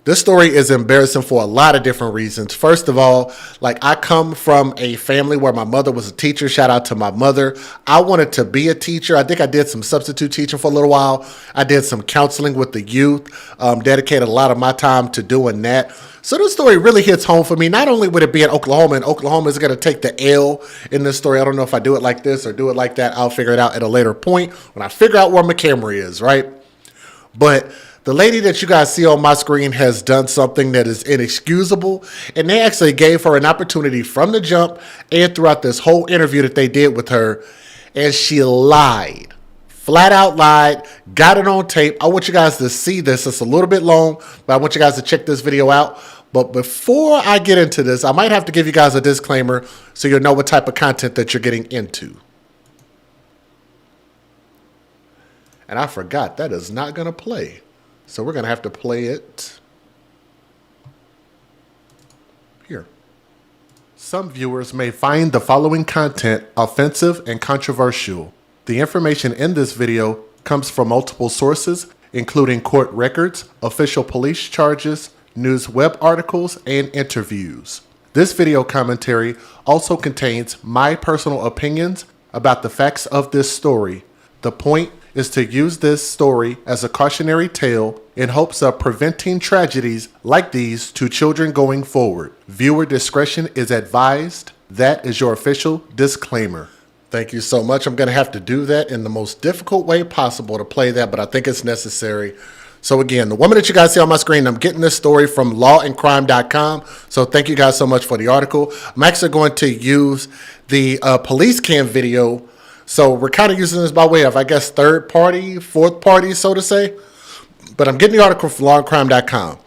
This story is embarrassing for a lot of different reasons. First of all, like I come from a family where my mother was a teacher. Shout out to my mother. I wanted to be a teacher. I think I did some substitute teaching for a little while. I did some counseling with the youth, dedicated a lot of my time to doing that. So this story really hits home for me. Not only would it be in Oklahoma, and Oklahoma is going to take the L in this story. I don't know if I do it like this or do it like that. I'll figure it out at a later point when I figure out where my camera is, right? But the lady that you guys see on my screen has done something that is inexcusable, and they actually gave her an opportunity from the jump and throughout this whole interview that they did with her, and she lied. Flat out lied, got it on tape. I want you guys to see this. It's a little bit long, but I want you guys to check this video out. But before I get into this, I might have to give you guys a disclaimer so you'll know what type of content that you're getting into. And I forgot, that is not going to play. So we're going to have to play it here. Some viewers may find the following content offensive and controversial. The information in this video comes from multiple sources, including court records, official police charges, news web articles, and interviews. This video commentary also contains my personal opinions about the facts of this story. The point is to use this story as a cautionary tale in hopes of preventing tragedies like these to children going forward. Viewer discretion is advised. That is your official disclaimer. Thank you so much. I'm going to have to do that in the most difficult way possible to play that, but I think it's necessary. So again, the woman that you guys see on my screen, I'm getting this story from lawandcrime.com. So thank you guys so much for the article. I'm actually going to use the police cam video. So we're kind of using this by way of, I guess, third party, fourth party, so to say. But I'm getting the article from lawandcrime.com.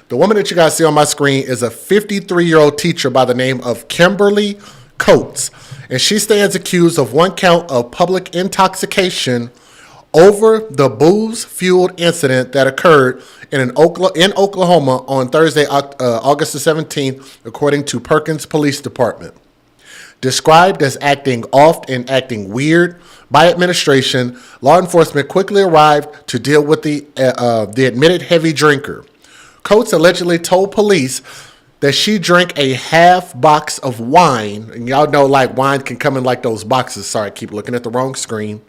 The woman that you guys see on my screen is a 53-year-old teacher by the name of Kimberly Coates. And she stands accused of one count of public intoxication over the booze-fueled incident that occurred in Oklahoma on Thursday, August the 17th, according to Perkins Police Department. Described as acting off and acting weird by administration, law enforcement quickly arrived to deal with the admitted heavy drinker. Coates allegedly told police that she drank a half box of wine, and y'all know like wine can come in like those boxes. Sorry, I keep looking at the wrong screen.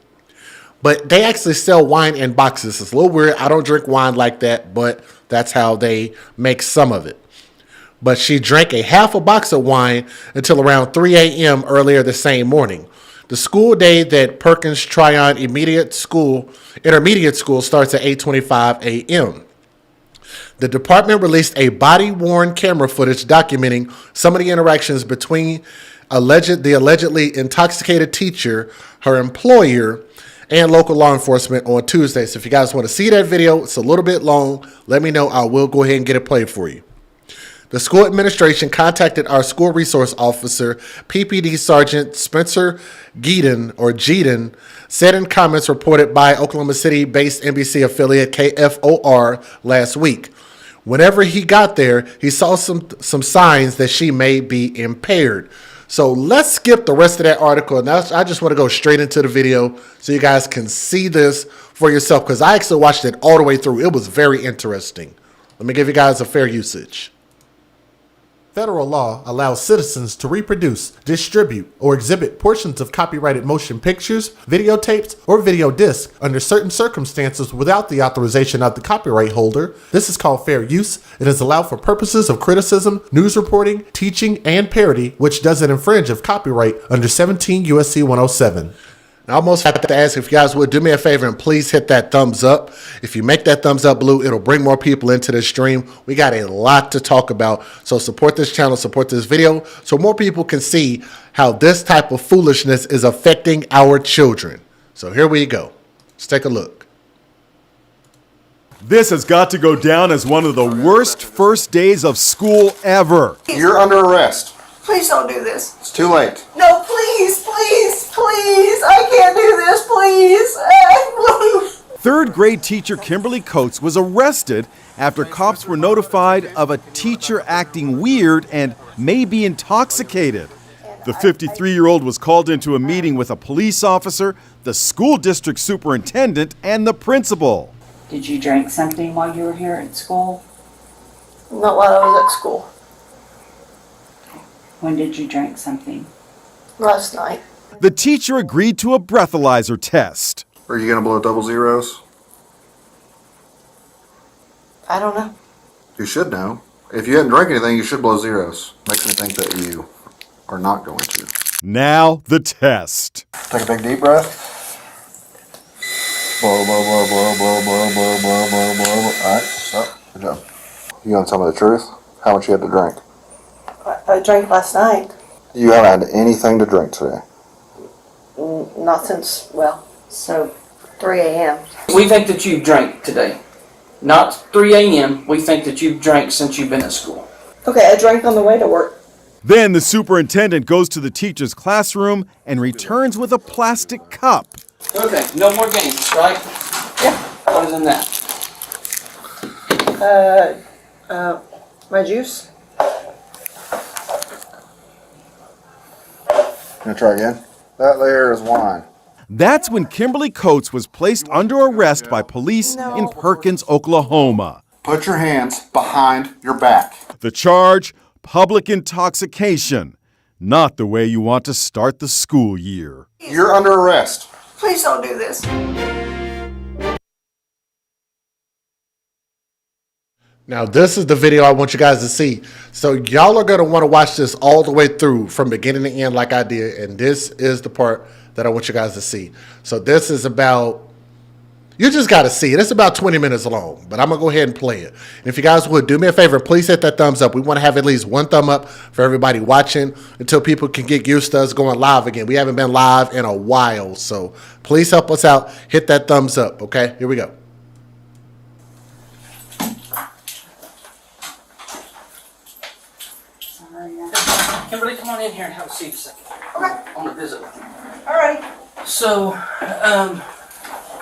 But they actually sell wine in boxes. It's a little weird. I don't drink wine like that, but that's how they make some of it. But she drank a half a box of wine until around 3 a.m. earlier the same morning. The school day that Perkins Tryon Intermediate School starts at 8:25 a.m. The department released a body-worn camera footage documenting some of the interactions between the allegedly intoxicated teacher, her employer, and local law enforcement on Tuesday. So if you guys want to see that video, it's a little bit long. Let me know. I will go ahead and get it played for you. The school administration contacted our school resource officer, PPD Sergeant Spencer Jeeden, said in comments reported by Oklahoma City-based NBC affiliate KFOR last week. Whenever he got there, he saw some signs that she may be impaired. So let's skip the rest of that article. And I just want to go straight into the video so you guys can see this for yourself, because I actually watched it all the way through. It was very interesting. Let me give you guys a fair usage. Federal law allows citizens to reproduce, distribute, or exhibit portions of copyrighted motion pictures, videotapes, or video discs under certain circumstances without the authorization of the copyright holder. This is called fair use. It is allowed for purposes of criticism, news reporting, teaching, and parody, which doesn't infringe of copyright under 17 U.S.C. 107. I almost have to ask if you guys would do me a favor and please hit that thumbs up. If you make that thumbs up blue, it'll bring more people into this stream. We got a lot to talk about. So support this channel, support this video, so more people can see how this type of foolishness is affecting our children. So here we go. Let's take a look. This has got to go down as one of the worst first days of school ever. You're under arrest. Please don't do this. It's too late. No, please, please, please. I can't do this, please. Third grade teacher Kimberly Coates was arrested after cops were notified of a teacher acting weird and may be intoxicated. The 53-year-old was called into a meeting with a police officer, the school district superintendent, and the principal. Did you drink something while you were here at school? Not while I was at school. When did you drink something? Last night. The teacher agreed to a breathalyzer test. Are you going to blow double zeros? I don't know. You should know. If you hadn't drank anything, you should blow zeros. Makes me think that you are not going to. Now the test. Take a big deep breath. Blow, blow, blow, blow, blow, blow, blow, blow, blow, blow. All right, stop. Good job. You gonna tell me the truth? How much you had to drink? I drank last night. You haven't had anything to drink today. Not since, well, so 3 a.m. We think that you've drank today. Not 3 a.m. We think that you've drank since you've been at school. Okay, I drank on the way to work. Then the superintendent goes to the teacher's classroom and returns with a plastic cup. Okay, no more games, right? Yeah. What is in that? My juice. Gonna try again? That there is wine. That's when Kimberly Coates was placed under arrest by police in Perkins, Oklahoma. Put your hands behind your back. The charge, public intoxication. Not the way you want to start the school year. You're under arrest. Please don't do this. Now, this is the video I want you guys to see. So y'all are going to want to watch this all the way through from beginning to end like I did. And this is the part that I want you guys to see. So this is about, you just got to see it. It's about 20 minutes long, but I'm going to go ahead and play it. And if you guys would do me a favor, please hit that thumbs up. We want to have at least one thumb up for everybody watching until people can get used to us going live again. We haven't been live in a while, so please help us out. Hit that thumbs up, okay? Here we go. Kimberly, come on in here and have a seat a second. Okay. I want to visit with you. All right. So,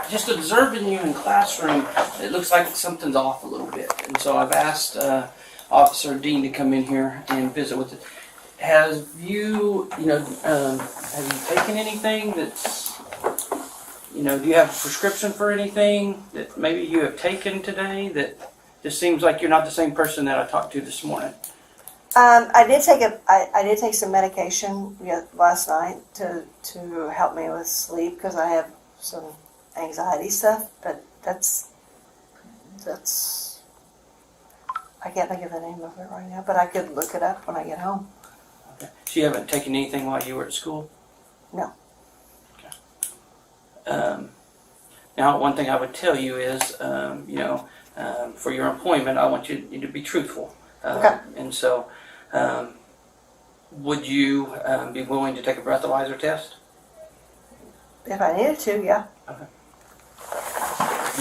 just observing you in classroom, it looks like something's off a little bit. And so I've asked Officer Dean to come in here and visit with it. Have you taken anything that's, do you have a prescription for anything that maybe you have taken today that just seems like you're not the same person that I talked to this morning? I did take some medication last night to help me with sleep because I have some anxiety stuff, but that's I can't think of the name of it right now, but I could look it up when I get home. Okay. So you haven't taken anything while you were at school? No. Okay. Now, one thing I would tell you is, for your employment, I want you to be truthful. Okay. And so, would you be willing to take a breathalyzer test? If I needed to, yeah. Okay.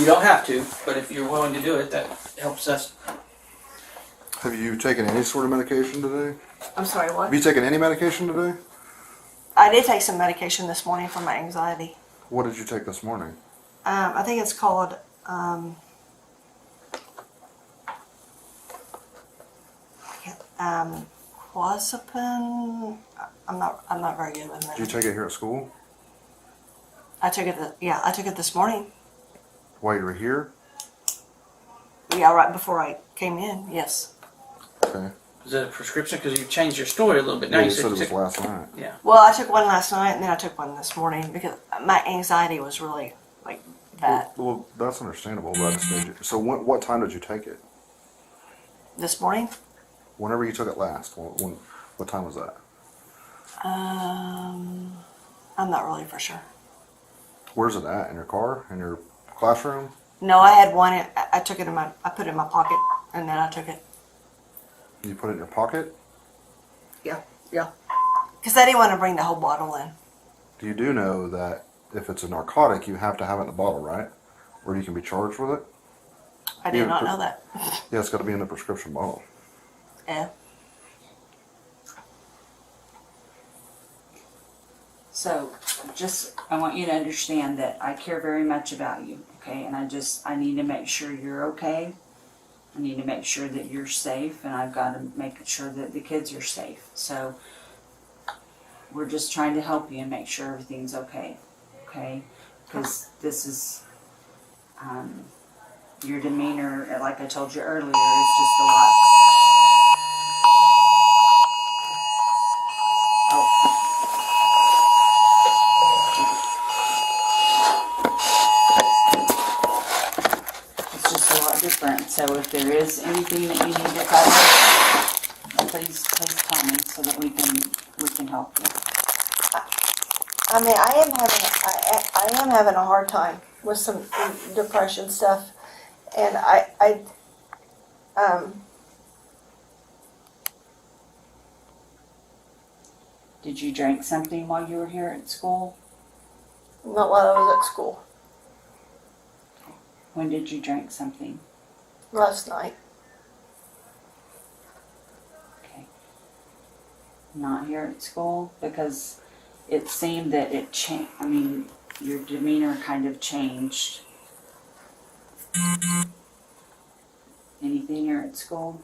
You don't have to, but if you're willing to do it, that helps us. Have you taken any sort of medication today? I'm sorry, what? Have you taken any medication today? I did take some medication this morning for my anxiety. What did you take this morning? I think it's called clozapine. I'm not very good with Did you medicine. take it here at school? I took it this morning. While you were here? Yeah, right before I came in. Yes. Okay. Is it a prescription? Because you changed your story a little bit. Now Yeah, you you said it you was took- last night. Yeah. Well, I took one last night and then I took one this morning because my anxiety was really bad Well, that's understandable, but I just need you. So what time did you take it? this morning. Whenever you took it last. What time was that? I'm not really for sure. Where's it at? In your car? In your classroom? No, I had one. I took it I put it in my pocket and then I took it. You put it in your pocket? Yeah. Because I didn't want to bring the whole bottle in. You do know that if it's a narcotic, you have to have it in a bottle, right? Or you can be charged with it? I did not know that. Yeah, it's got to be in the prescription bottle. Yeah. So, I want you to understand that I care very much about you, okay? And I need to make sure you're okay. I need to make sure that you're safe, and I've got to make sure that the kids are safe. So, we're just trying to help you and make sure everything's okay, Because this is, your demeanor, like I told you earlier, is just a lot there is anything that you need to cover, please tell me so that we can help you. I mean, I am having a hard time with some depression stuff, and Did you drink something while you were here at school? not while I was at school When did you drink something? last night. Okay. Not here at school? Because it seemed that it changed, I mean, your demeanor kind of changed. Anything here at school?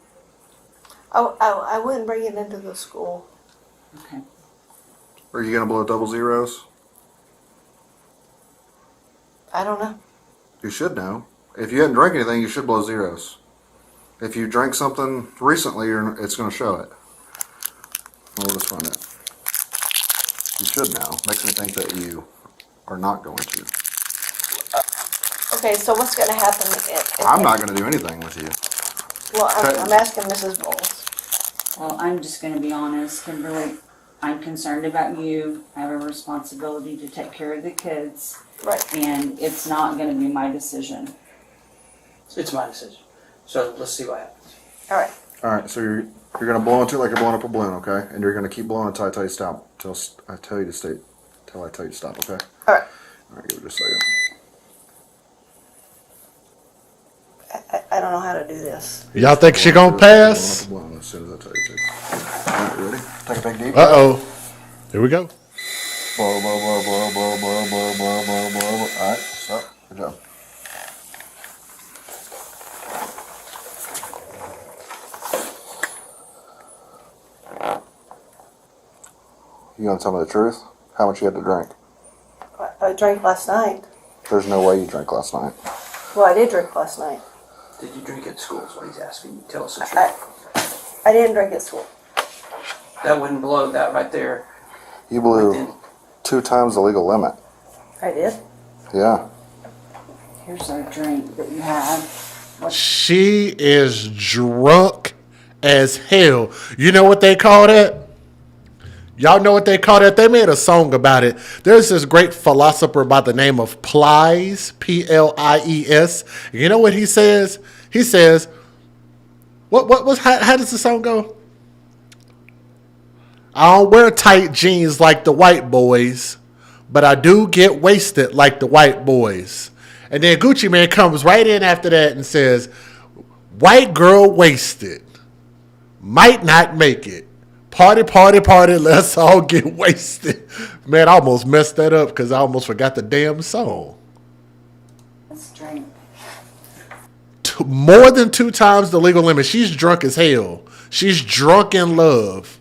I wouldn't bring it into the school. Okay. Are you gonna blow double zeros? I don't know. You should know. If you hadn't drank anything, you should blow zeros. If you drank something recently, it's gonna show it. We'll just find it. You should know. Makes me think that you are not going to. Okay, so what's going to happen if I'm not gonna do anything with you. Well, I'm asking Mrs. Bowles. Well, I'm just gonna be honest, Kimberly. I'm concerned about you. I have a responsibility to take care of the kids. Right. And it's not gonna be my decision. It's my decision. So let's see what happens. All right. All right, so you're gonna blow into it like you're blowing up a balloon, okay? And you're gonna keep blowing until I tell you stop. Till I tell you to stay. Till I tell you to stop, okay? All right. All right, give it just a second. I don't know how to do this. Y'all think she gonna pass? Blowing up a balloon as soon as I tell you to. All right, you ready? Take a big deep. Uh-oh. Here we go. Blow, blow, blow, blow, blow, blow, blow, blow, blow, blow. All right, stop. Good job. You gonna tell me the truth? How much you had to drink? I drank last night. There's no way you drank last night. Well, I did drink last night. Did you drink at school is what he's asking you. Tell us the truth. I didn't drink at school. That wouldn't blow that right there. You Right blew then. 2 times the legal limit. I did. Yeah. Here's our drink that you had. She is drunk as hell. You know what they call that? Y'all know what they call that? They made a song about it. There's this great philosopher by the name of Plies, Plies. You know what he says? He says, how does the song go? I don't wear tight jeans like the white boys, but I do get wasted like the white boys. And then Gucci Man comes right in after that and says, white girl wasted, might not make it. Party, party, party, let's all get wasted. Man, I almost messed that up because I almost forgot the damn song. Let's drink. More than 2 times the legal limit. She's drunk as hell. She's drunk in love.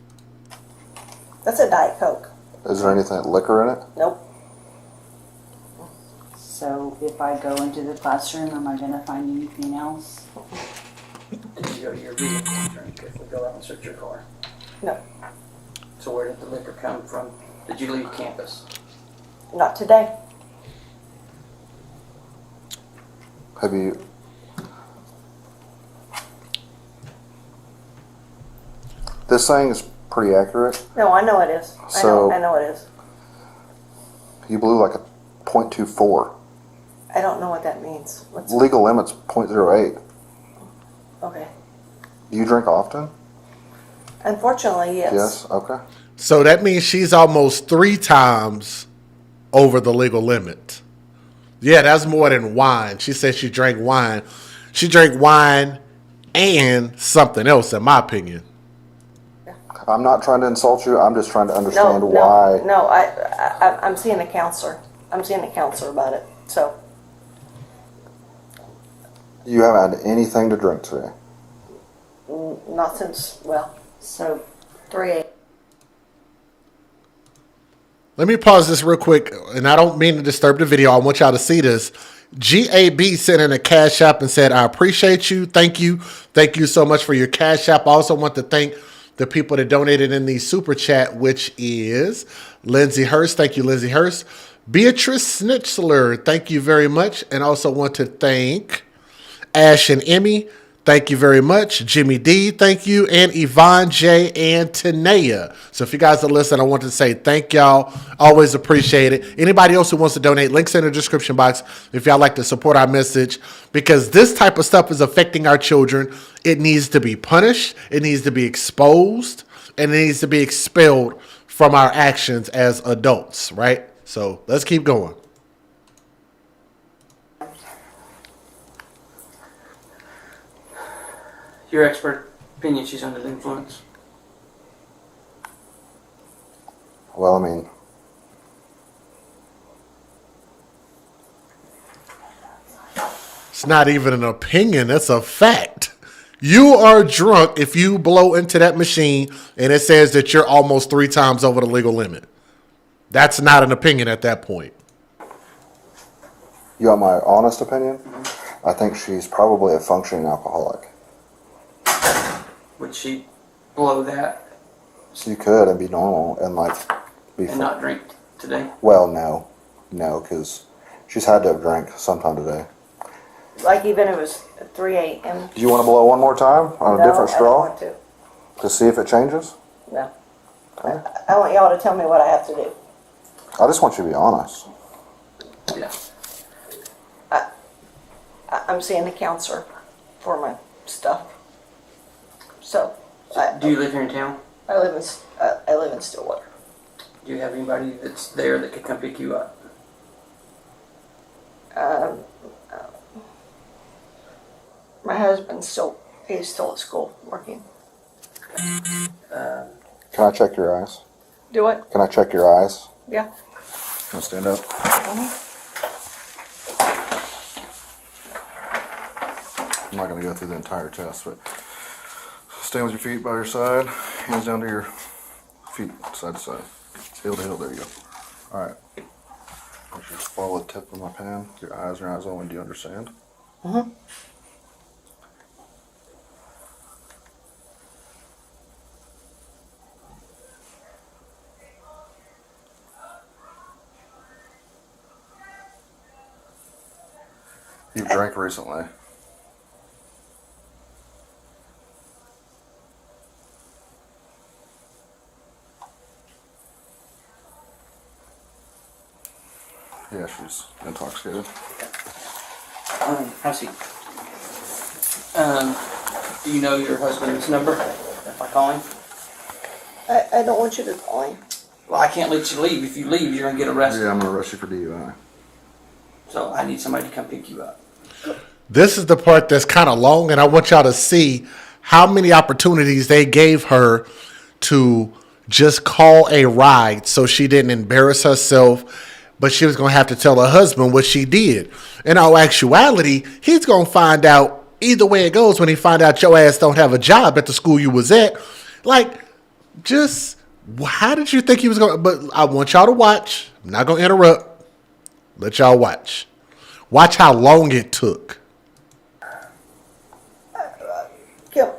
That's a Diet Coke. Is there anything liquor in it? Nope. So if I go into the classroom, am I gonna find anything else? Did you go to your vehicle and drink if we go out and search your car? No. So where did the liquor come from? Did you leave campus? Not today. Have you? This thing is pretty accurate. No, I know it is. So- I know it is. You blew like a .24. I don't know what that means. What's Legal limit's .08. okay? Do you drink often? Unfortunately, yes. Yes. Okay. So that means she's almost 3 times over the legal limit. Yeah, that's more than wine. She said she drank wine. She drank wine and something else, in my opinion. I'm not trying to insult you. I'm just trying to understand why. No, I'm seeing a counselor. I'm seeing a counselor about it. So You haven't had anything to drink today. not since So 3 Let me pause this real quick, and I don't mean to disturb the video. I want y'all to see this. GAB sent in a Cash App and said, I appreciate you. Thank you. Thank you so much for your Cash App. I also want to thank the people that donated in the Super Chat, which is Lindsay Hurst. Thank you, Lindsay Hurst. Beatrice Schnitzler, thank you very much. And also want to thank Ash and Emmy. thank you very much. Jimmy D, thank you. And Yvonne J. and Tanea. So if you guys are listening, I want to say thank y'all. Always appreciate it. Anybody else who wants to donate, links in the description box if y'all like to support our message. Because this type of stuff is affecting our children. It needs to be punished. It needs to be exposed. And it needs to be expelled from our actions as adults, right? So let's keep going. Your expert opinion, she's under the influence. Well, I mean, It's not even an opinion. It's a fact. You are drunk if you blow into that machine and it says that you're almost 3 times over the legal limit. That's not an opinion at that point. you want my honest opinion? I think she's probably a functioning alcoholic. Would she blow that So you could and be normal and like be. and not drink today? Well, no, because she's had to have drank sometime today. Like even if it was 3 a.m. Do you want to blow one more time on a different I straw don't want to see if it changes? No. Okay. I want y'all to tell me what I have to do. I just want you to be honest. Yeah. I'm seeing the counselor for my stuff. So, Do you live here in town? I live in Stillwater. Do you have anybody that's there that could come pick you up? My husband's he's still at school working. Can I check your eyes? Do what? Can I check your eyes? Yeah. Can I stand up? I'm not going to go through the entire test, but stand with your feet by your side, hands down to your feet, side to side, heel to heel. There you go. All right. Just follow the tip of my pen. Your eyes only. Do you understand? Mm-hmm. You've drank recently. Yeah, she's intoxicated. I see. Do you know your husband's number? If I call him? I don't want you to call him. Well, I can't let you leave. If you leave, you're gonna get arrested. Yeah, I'm going to arrest you for DUI. So I need somebody to come pick you up. This is the part that's kind of long, and I want y'all to see how many opportunities they gave her to just call a ride so she didn't embarrass herself, but she was going to have to tell her husband what she did. In all actuality, he's going to find out either way it goes when he find out your ass don't have a job at the school you was at. Like, just, how did you think he was going to? But I want y'all to watch. I'm not going to interrupt. Let y'all watch. Watch how long it took. Kim.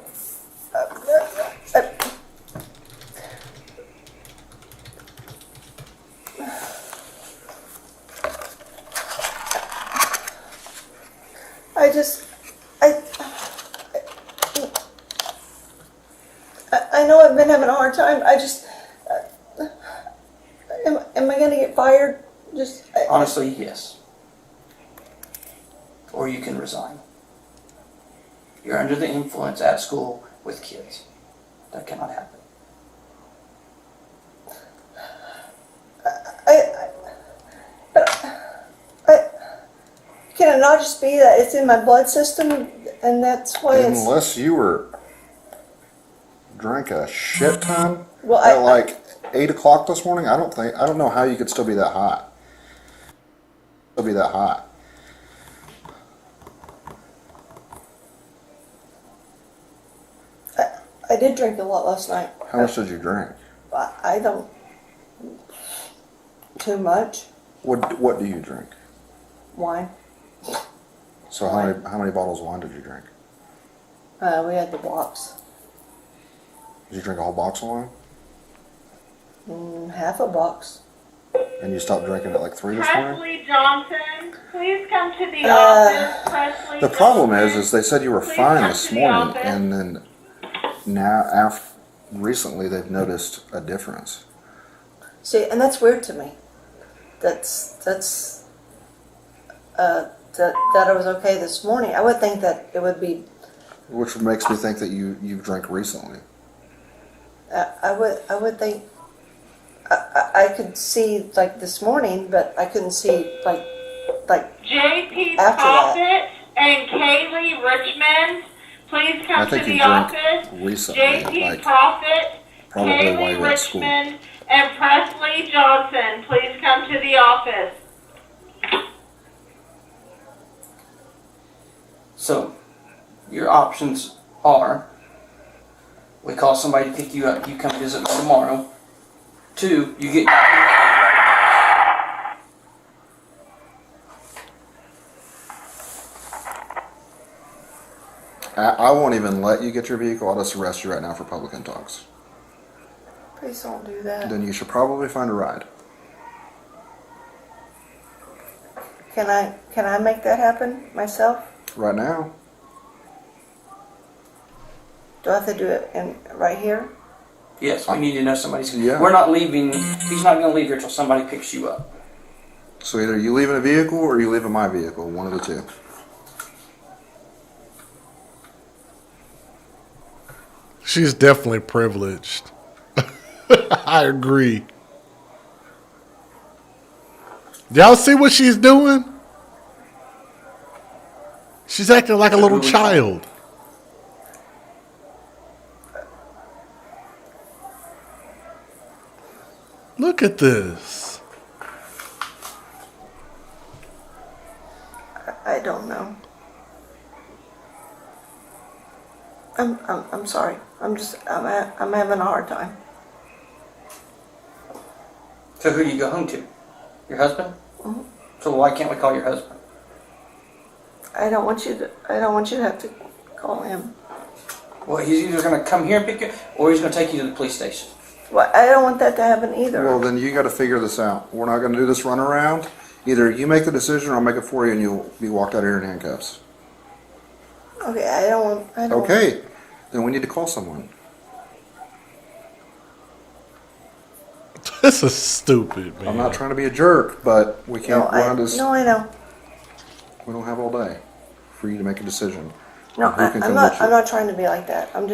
I know I've been having a hard time. Am I going to get fired? Honestly, yes. Or you can resign. You're under the influence at school with kids. That cannot happen. Can it not just be that it's in my blood system and that's why it's... Unless you drank a shit ton Well, at like 8 o'clock this morning, I don't know how you could still be that hot. I did drink a lot last night. How much did you drink? I don't... Too much. What do you drink? Wine. So how many bottles of wine did you drink? We had the box. Did you drink a whole box of wine? Half a box. And you stopped drinking at like 3 this morning? Presley Johnson, please come to the office. Presley The problem Johnson. is they said you were Please fine come this to the morning, office. and then now, recently they've noticed a difference. See, and that's weird to me. That I was okay this morning. I would think that it would be. Which makes me think that you've drank recently. I would think. I could see like this morning, but I couldn't see like. JP After that. Profit and Kaylee Richmond, please I come to think the you drank office. recently, JP like Profit, probably while you Kaylee were at school. Richmond, and Presley Johnson, please come to the office. So, your options are: we call somebody to pick you up, you come visit me tomorrow. 2, you get. I won't even let you get your vehicle. I'll just arrest you right now for public intox. Please don't do that. Then you should probably find a ride. Can I make that happen myself? Right now? Do I have to do it right here? Yes, we need to know somebody's. Yeah. We're not leaving. He's not going to leave here until somebody picks you up. So either you leave in a vehicle or you leave in my vehicle. One of the two. She's definitely privileged. I agree. Y'all see what she's doing? She's acting like a little child. Look at this. I don't know. I'm sorry. I'm having a hard time. So who do you go home to? Your husband? Mhm. So why can't we call your husband? I don't want you to have to call him. Well, he's either going to come here and pick you, or he's going to take you to the police station. Well, I don't want that to happen either. Well, then you got to figure this out. We're not going to do this run around. Either you make the decision or I'll make it for you and you'll be walked out of here in handcuffs. Okay, I don't. Okay. Then we need to call someone. This is stupid, man. I'm not trying to be a jerk, but we can't No, run this. I know. We don't have all day for you to make a decision. No, Who can I'm come not. get you? I'm not trying to be like that. I'm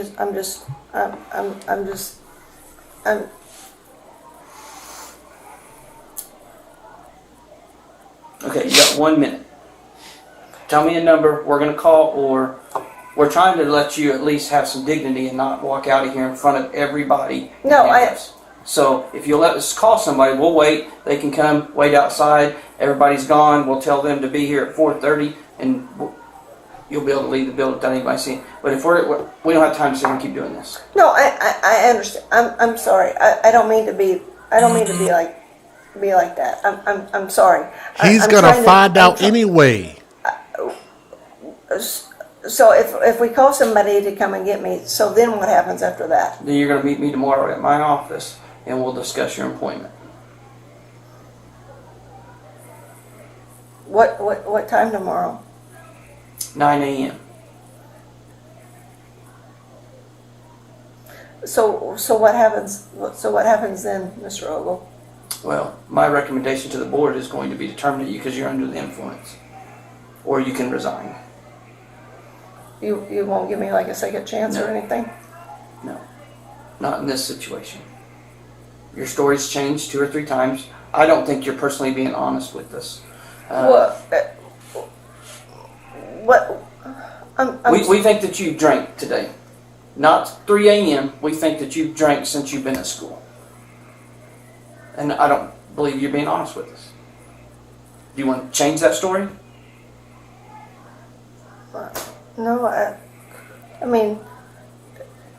Okay, you got 1 minute. Tell me a number we're going to call, or we're trying to let you at least have some dignity and not walk out of here in front of everybody. in No, handcuffs. So if you'll let us call somebody, we'll wait. They can come, wait outside. Everybody's gone. We'll tell them to be here at 4:30, and you'll be able to leave the building without anybody seeing. But if we don't have time to sit here and keep doing this. No, I understand. I'm sorry. I don't mean to be. I don't mean to be like that. I'm sorry. He's I'm gonna trying to- find I'm out try- anyway. So if we call somebody to come and get me, so then what happens after that? Then you're going to meet me tomorrow at my office, and we'll discuss your employment. What time tomorrow? 9 a.m. So what happens? So what happens then, Mr. Ogle? Well, my recommendation to the board is going to be to terminate you because you're under the influence, or you can resign. You won't give me like a second chance or No. anything? No, not in this situation. Your story's changed 2 or 3 times. I don't think you're personally being honest with us. What? We think that you drank today. Not 3 a.m. We think that you've drank since you've been at school. And I don't believe you're being honest with us. Do you want to change that story? No, I mean,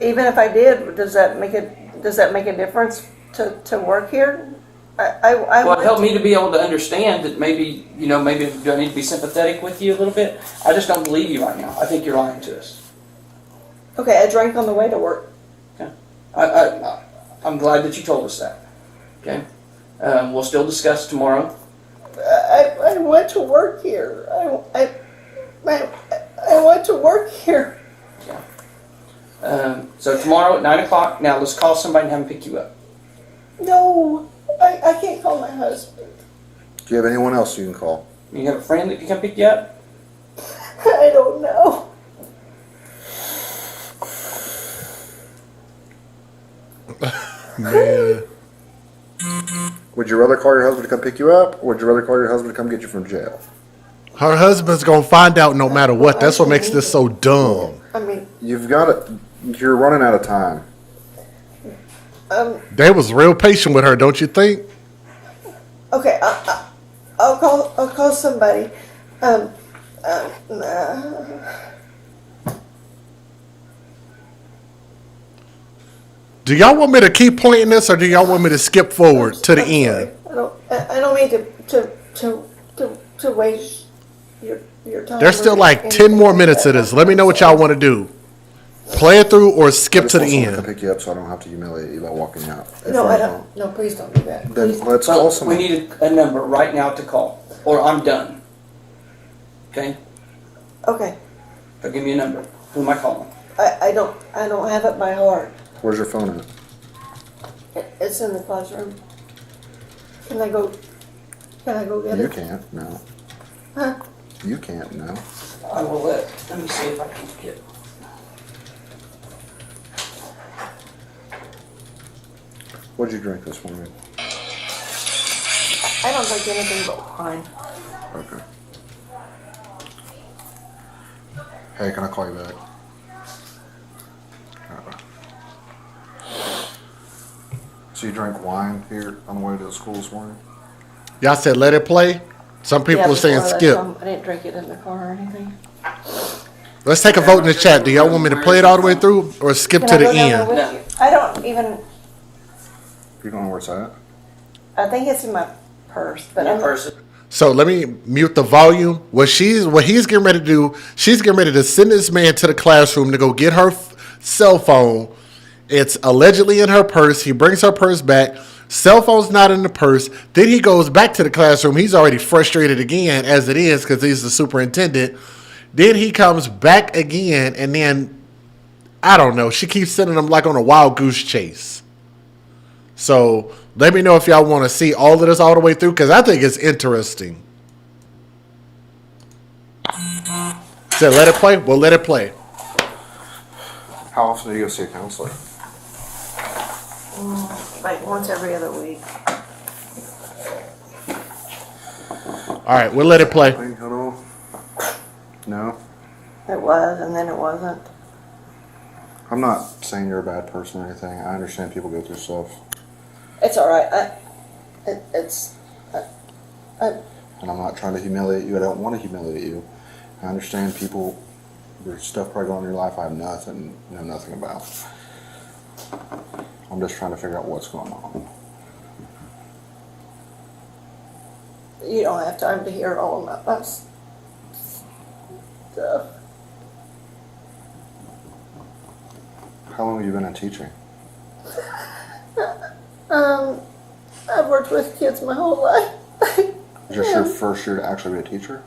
even if I did, does that make a difference to work here? I Well, want it helped me to be able to understand that maybe, maybe do I need to be sympathetic with you a little bit? I just don't believe you right now. I think you're lying to us. Okay, I drank on the way to work. I'm glad that you told us that. Okay? We'll still discuss tomorrow. I want to work here. I want to work here. So tomorrow at 9 o'clock. Now let's call somebody and have them pick you up. No, I can't call my husband. Do you have anyone else you can call? You have a friend that can come pick you up? I don't know. Man. Would you rather call your husband to come pick you up, or would you rather call your husband to come get you from jail? Her husband's gonna find out no matter what. That's what makes this so dumb. I mean, You've got it. You're running out of time. They was real patient with her, don't you think? okay, I'll call somebody. Do y'all want me to keep pointing this, or do y'all want me to skip forward to the I'm end? sorry. I don't mean to waste your time. There's still or like 10 more anything minutes like of that. this. Let me know what y'all want to do. Play it through or I skip just to the want someone to come end. pick you up so I don't have to humiliate you by walking out. If No, I don't. don't. No, please don't do that. Then Please. let's call Well, we someone. need a number right now to call, or I'm done. Okay? Okay, So give me a number. Who am I calling? I don't have it by heart. Where's your phone at? It's in the classroom. Can I go get You it? can't. No. Huh? You can't. No. I will let me see if I can get. What'd you drink this morning? I don't drink anything but wine. Okay. Hey, can I call you back? So you drank wine here on the way to school this morning? Y'all said let it play. Some people are saying before I skip. left home, I didn't drink it in the car or anything. Let's take a vote in the chat. Do y'all want me to play it all the way through or skip Can to I the go down there end? with No. you? I don't even. You don't know where it's at? I think it's in my purse, but One I'm. person. So let me mute the volume. What he's getting ready to do, she's getting ready to send this man to the classroom to go get her cell phone. It's allegedly in her purse. He brings her purse back. Cell phone's not in the purse. Then he goes back to the classroom. He's already frustrated again as it is because he's the superintendent. Then he comes back again, and then I don't know. She keeps sending him like on a wild goose chase. So let me know if y'all want to see all of this all the way through because I think it's interesting. Said let it play? Well, let it play. How often do you go see a counselor? Like once every other week. All right, we'll let it play. Hold on. No? It was, and then it wasn't. I'm not saying you're a bad person or anything. I understand people go through stuff. It's all right. It's. And I'm not trying to humiliate you. I don't want to humiliate you. I understand people, there's stuff probably going on in your life I have know nothing about. I'm just trying to figure out what's going on. You don't have time to hear all of my stuff. How long have you been in teaching? I've worked with kids my whole life. Is this your first year to actually be a teacher?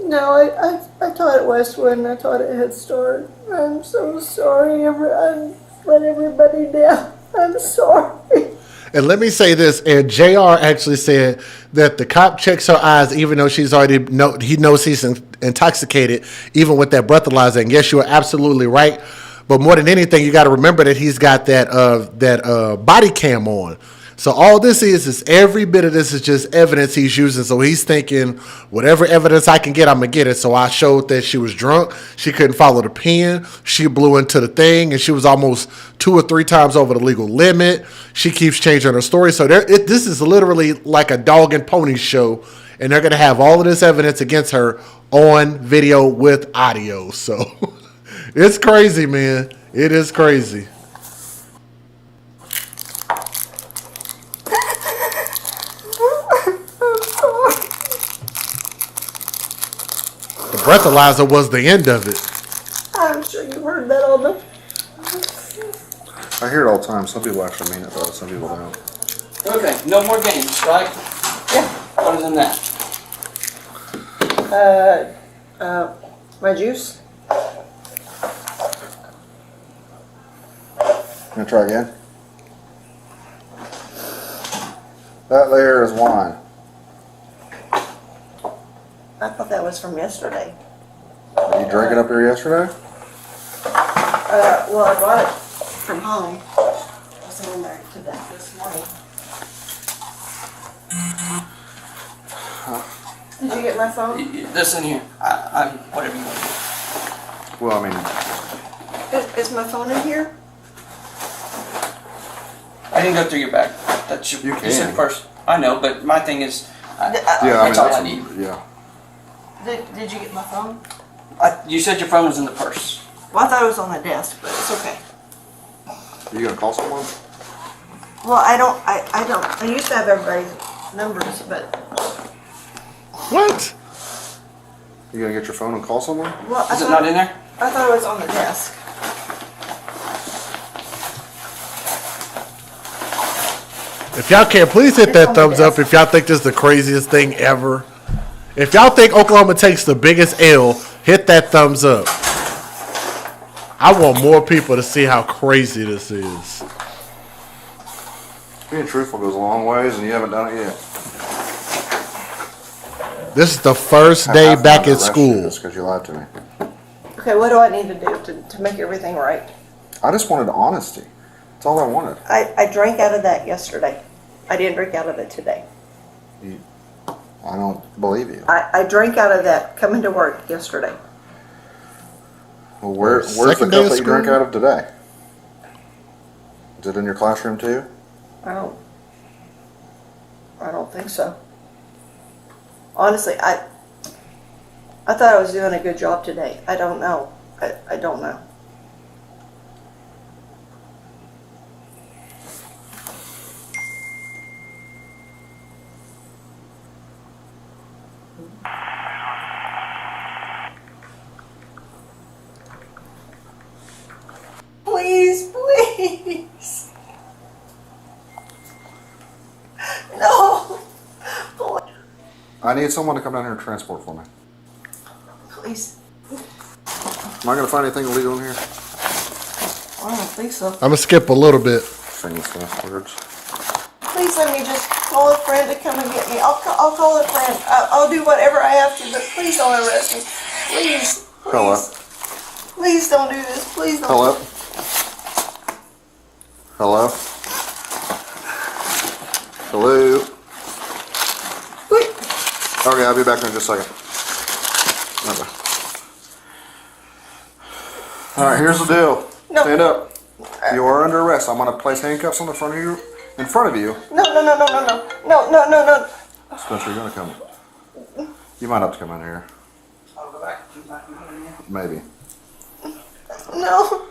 No, I taught at Westwood and I taught at Head Start. I'm so sorry. I let everybody down. I'm sorry. And let me say this, and JR actually said that the cop checks her eyes even though she's already he knows he's intoxicated, even with that breathalyzer. And yes, you are absolutely right. But more than anything, you got to remember that he's got that body cam on. So all this is every bit of this is just evidence he's using. So he's thinking, whatever evidence I can get, I'm going to get it. So I showed that she was drunk. She couldn't follow the pen. She blew into the thing, and she was almost 2 or 3 times over the legal limit. She keeps changing her story. So this is literally like a dog and pony show, and they're going to have all of this evidence against her on video with audio. So it's crazy, man. It is crazy. The breathalyzer was the end of it. I'm sure you heard that all the. I hear it all the time. Some people actually mean it though, some people don't. Okay, no more games, right? Yeah. Other than that. My juice? Gonna try again? That there is wine. I thought that was from yesterday. Did you drink it up here yesterday? Well, I brought it from home. I was in there today, this morning. Did you get my phone? This in here. I'm whatever you want. Well, I mean, Is my phone in here? I didn't go through your bag. That's your. You You said can. first. I know, but my thing is, yeah, that's all I need. Yeah. Did you get my phone? You said your phone was in the purse. Well, I thought it was on the desk, but it's okay. You gonna call someone? Well, I don't. I used to have everybody's numbers, but What? You gonna get your phone and call someone? well, Is it not in there? I thought it was on the desk. If y'all can, please hit that thumbs up if y'all think this is the craziest thing ever. If y'all think Oklahoma takes the biggest L, hit that thumbs up. I want more people to see how crazy this is. Being truthful goes a long ways, and you haven't done it yet. This is the first day back at school. Just because you lied to me. Okay, what do I need to do to make everything right? I just wanted honesty. That's all I wanted. I drank out of that yesterday. I didn't drink out of it today. I don't believe you. I drank out of that coming to work yesterday. Well, where's the Second cup day of that you drank school? out of today? Is it in your classroom too? I don't think so. Honestly, I thought I was doing a good job today. I don't know. I don't know. Please, please. No. I need someone to come down here and transport for me. Please. Am I going to find anything illegal in here? I don't think so. I'm gonna skip a little bit. Famous last words. Please let me just call a friend to come and get me. I'll call a friend. I'll do whatever I have to, but please don't arrest me. Please. Please. Hello. Please don't do this. Please don't. Hello? Hello? Hello? Wait. Okay, I'll be back in just a second. Okay. Alright, here's the deal. No. Stand up. You are under arrest. I'm going to place handcuffs on the front of you, in front of you. No. Spencer, you're going to come. You might have to come in here. I'll go back. Maybe. No.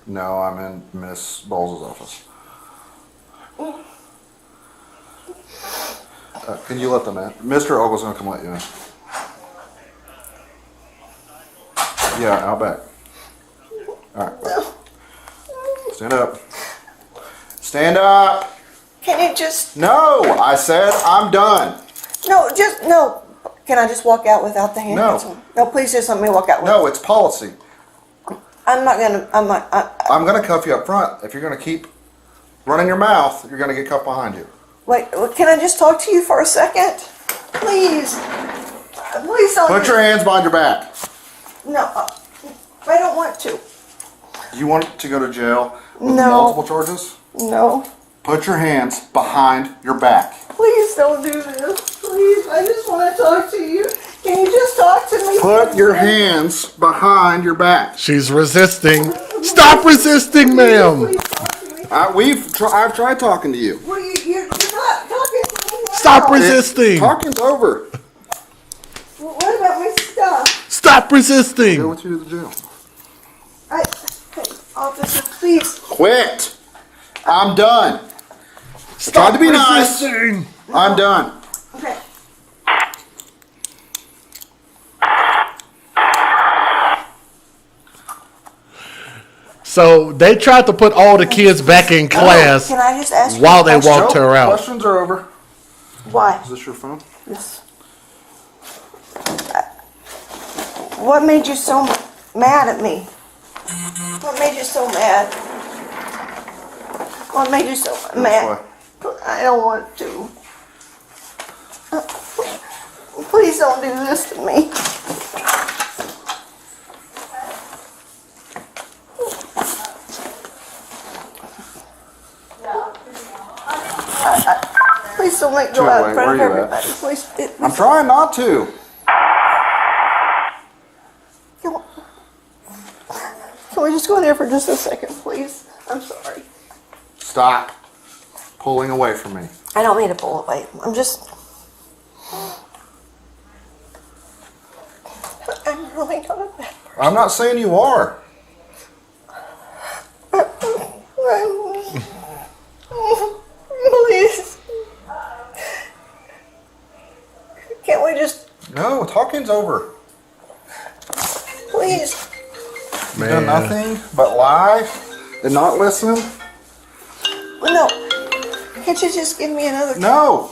No, I'm in Miss Bowles' office. Can you let them in? Mr. Ogle's going to come let you in. Yeah, out back. Alright. No. Stand up. Stand up! Can you just? No! I said I'm done. No, just no. Can I just walk out without the handcuffs on? No, please just let me walk out. No, it's policy. I'm not gonna. I'm not. I'm going to cuff you up front. If you're going to keep running your mouth, you're going to get cuffed behind you. Wait. Can I just talk to you for a second, please? Please don't. Put your hands behind your back. No, I don't want to. You want to go to jail with No. multiple charges? No. Put your hands behind your back. Please don't do this. Please, I just want to talk to you. Can you just talk to me? Put your hands behind your back. She's resisting. Stop resisting, ma'am. Please talk to me. I've tried talking to you. Well, you're not talking to me now. Stop resisting. Talking's over. Well, what about my stuff? Stop Go resisting. with you to the jail. Hey, officer, please. Quit. I'm done. Stop Tried to be nice. resisting. I'm done. Okay. So they tried to put all the kids back in class Can I just ask you while a they question? walked her out. Questions are over. Why? Is this your phone? Yes. What made you so mad at me? What made you so mad? What made you so mad? I don't want to. Please don't do this to me. Please don't let me go out in front of Where are you at? everybody. Please, I'm trying not to. Can we just go in there for just a second, please? I'm sorry. Stop pulling away from me. I don't mean to pull away. I'm just. I'm really gonna. I'm not saying you are. Please. Can't we just. No, talking's over. Please. You've done nothing but lie and not listen. No. Can't you just give me another chance? No.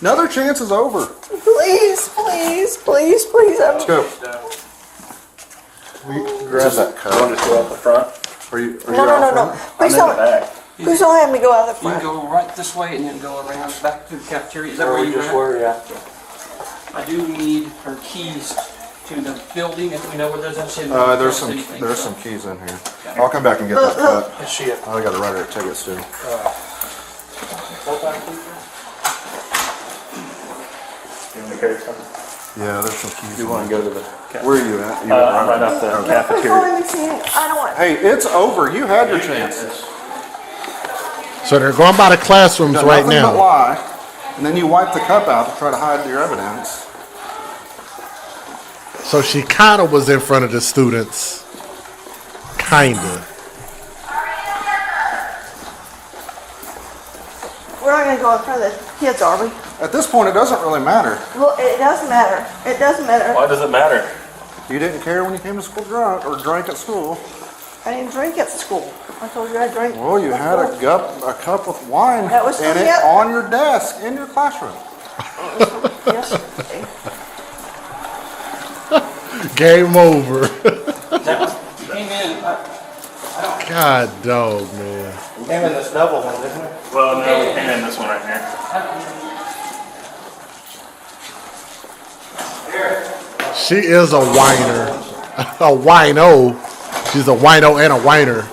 Another chance is over. Please, please, please, please. Let's go. Grab that cup. Just go out the front. Are you No. out front? Please I'm in the don't. back. Please don't have me go out of the You can front. go right this way and then go around back to the cafeteria. Is that Where where we you just were? were, yeah. I do need her keys to the building. If we know where those are. There's some keys in here. I'll come back and get that cup. Is she a I got to write her tickets too. full-time teacher? You want me to carry something? Yeah, there's some keys. You want to go to the Where are you at? You I'm right off the Okay. cafeteria. I don't want. Hey, it's over. You had your chance. So they're going by the classrooms Done right nothing but now. lie, and then you wipe the cup out to try to hide your evidence. So she kind of was in front of the students. Kind of. We're not gonna go in front of the kids, are we? At this point, it doesn't really matter. Well, it doesn't matter. It doesn't matter. Why does it matter? You didn't care when you came to school drunk or drank at school. I didn't drink at school. I told you I drank. Well, you had a cup with wine That was in from it yet- on your desk in your classroom. Yesterday. Game over. You came in. God dog, man. We came in this double one, didn't we? Well, no, we came in this one right here. She is a whiner. A wino. She's a wino and a whiner.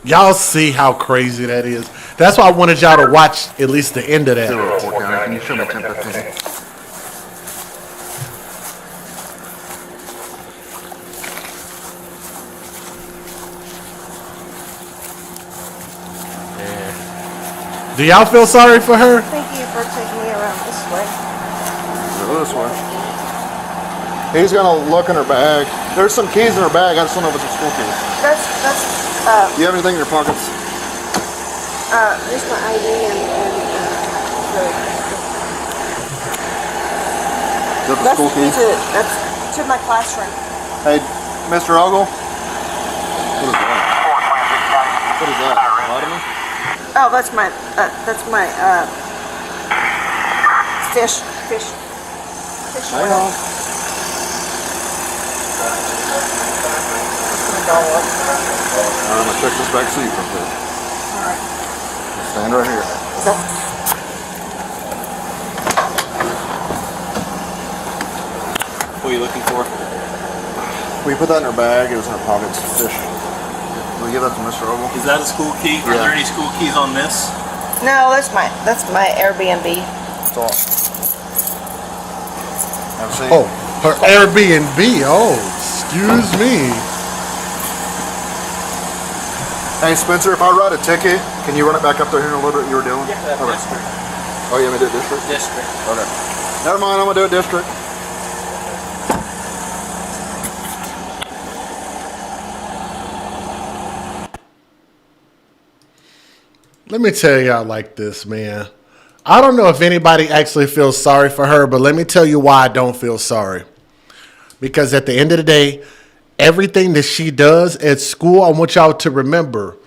Y'all see how crazy that is. That's why I wanted y'all to watch at least the end of that. Can you show me 1015? Do y'all feel sorry for her? Thank you for taking me around this way. Go this way. He's gonna look in her bag. There's some keys in her bag. I just don't know if it's her school keys. That's Do you have anything in your pockets? just my ID and Is that the that's school keys? that's to my classroom. Hey, Mr. Ogle. What is that? What is that? Vitamin? Oh, that's my fish. Hang on. I'm gonna check this back seat real quick. Alright. Stand right here. Is that What are you looking for? We put that in her bag. It was in her pockets. Fish. Will you give that to Mr. Ogle? Is that a school key? Are Yeah. there any school keys on this? No, that's my Airbnb. That's all. Have a seat. Oh, her Airbnb. Oh, excuse me. Hey, Spencer, if I write a ticket, can you run it back up there here in a little bit? You were doing? Yeah, Okay. district. Oh, you want me to do it district? District. Okay. Never mind. I'm gonna do it district. Let me tell y'all like this, man. I don't know if anybody actually feels sorry for her, but let me tell you why I don't feel sorry. Because at the end of the day, everything that she does at school, I want y'all to remember,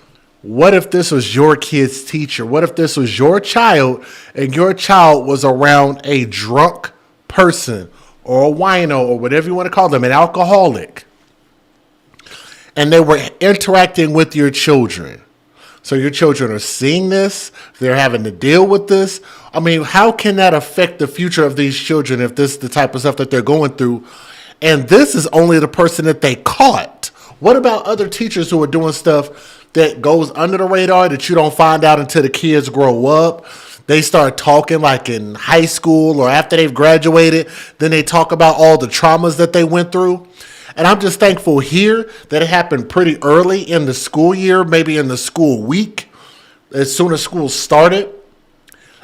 what if this was your kid's teacher? What if this was your child and your child was around a drunk person or a wino or whatever you want to call them, an alcoholic, and they were interacting with your children? So your children are seeing this. They're having to deal with this. I mean, how can that affect the future of these children if this is the type of stuff that they're going through? And this is only the person that they caught. What about other teachers who are doing stuff that goes under the radar that you don't find out until the kids grow up? They start talking like in high school or after they've graduated. Then they talk about all the traumas that they went through. And I'm just thankful here that it happened pretty early in the school year, maybe in the school week, as soon as school started,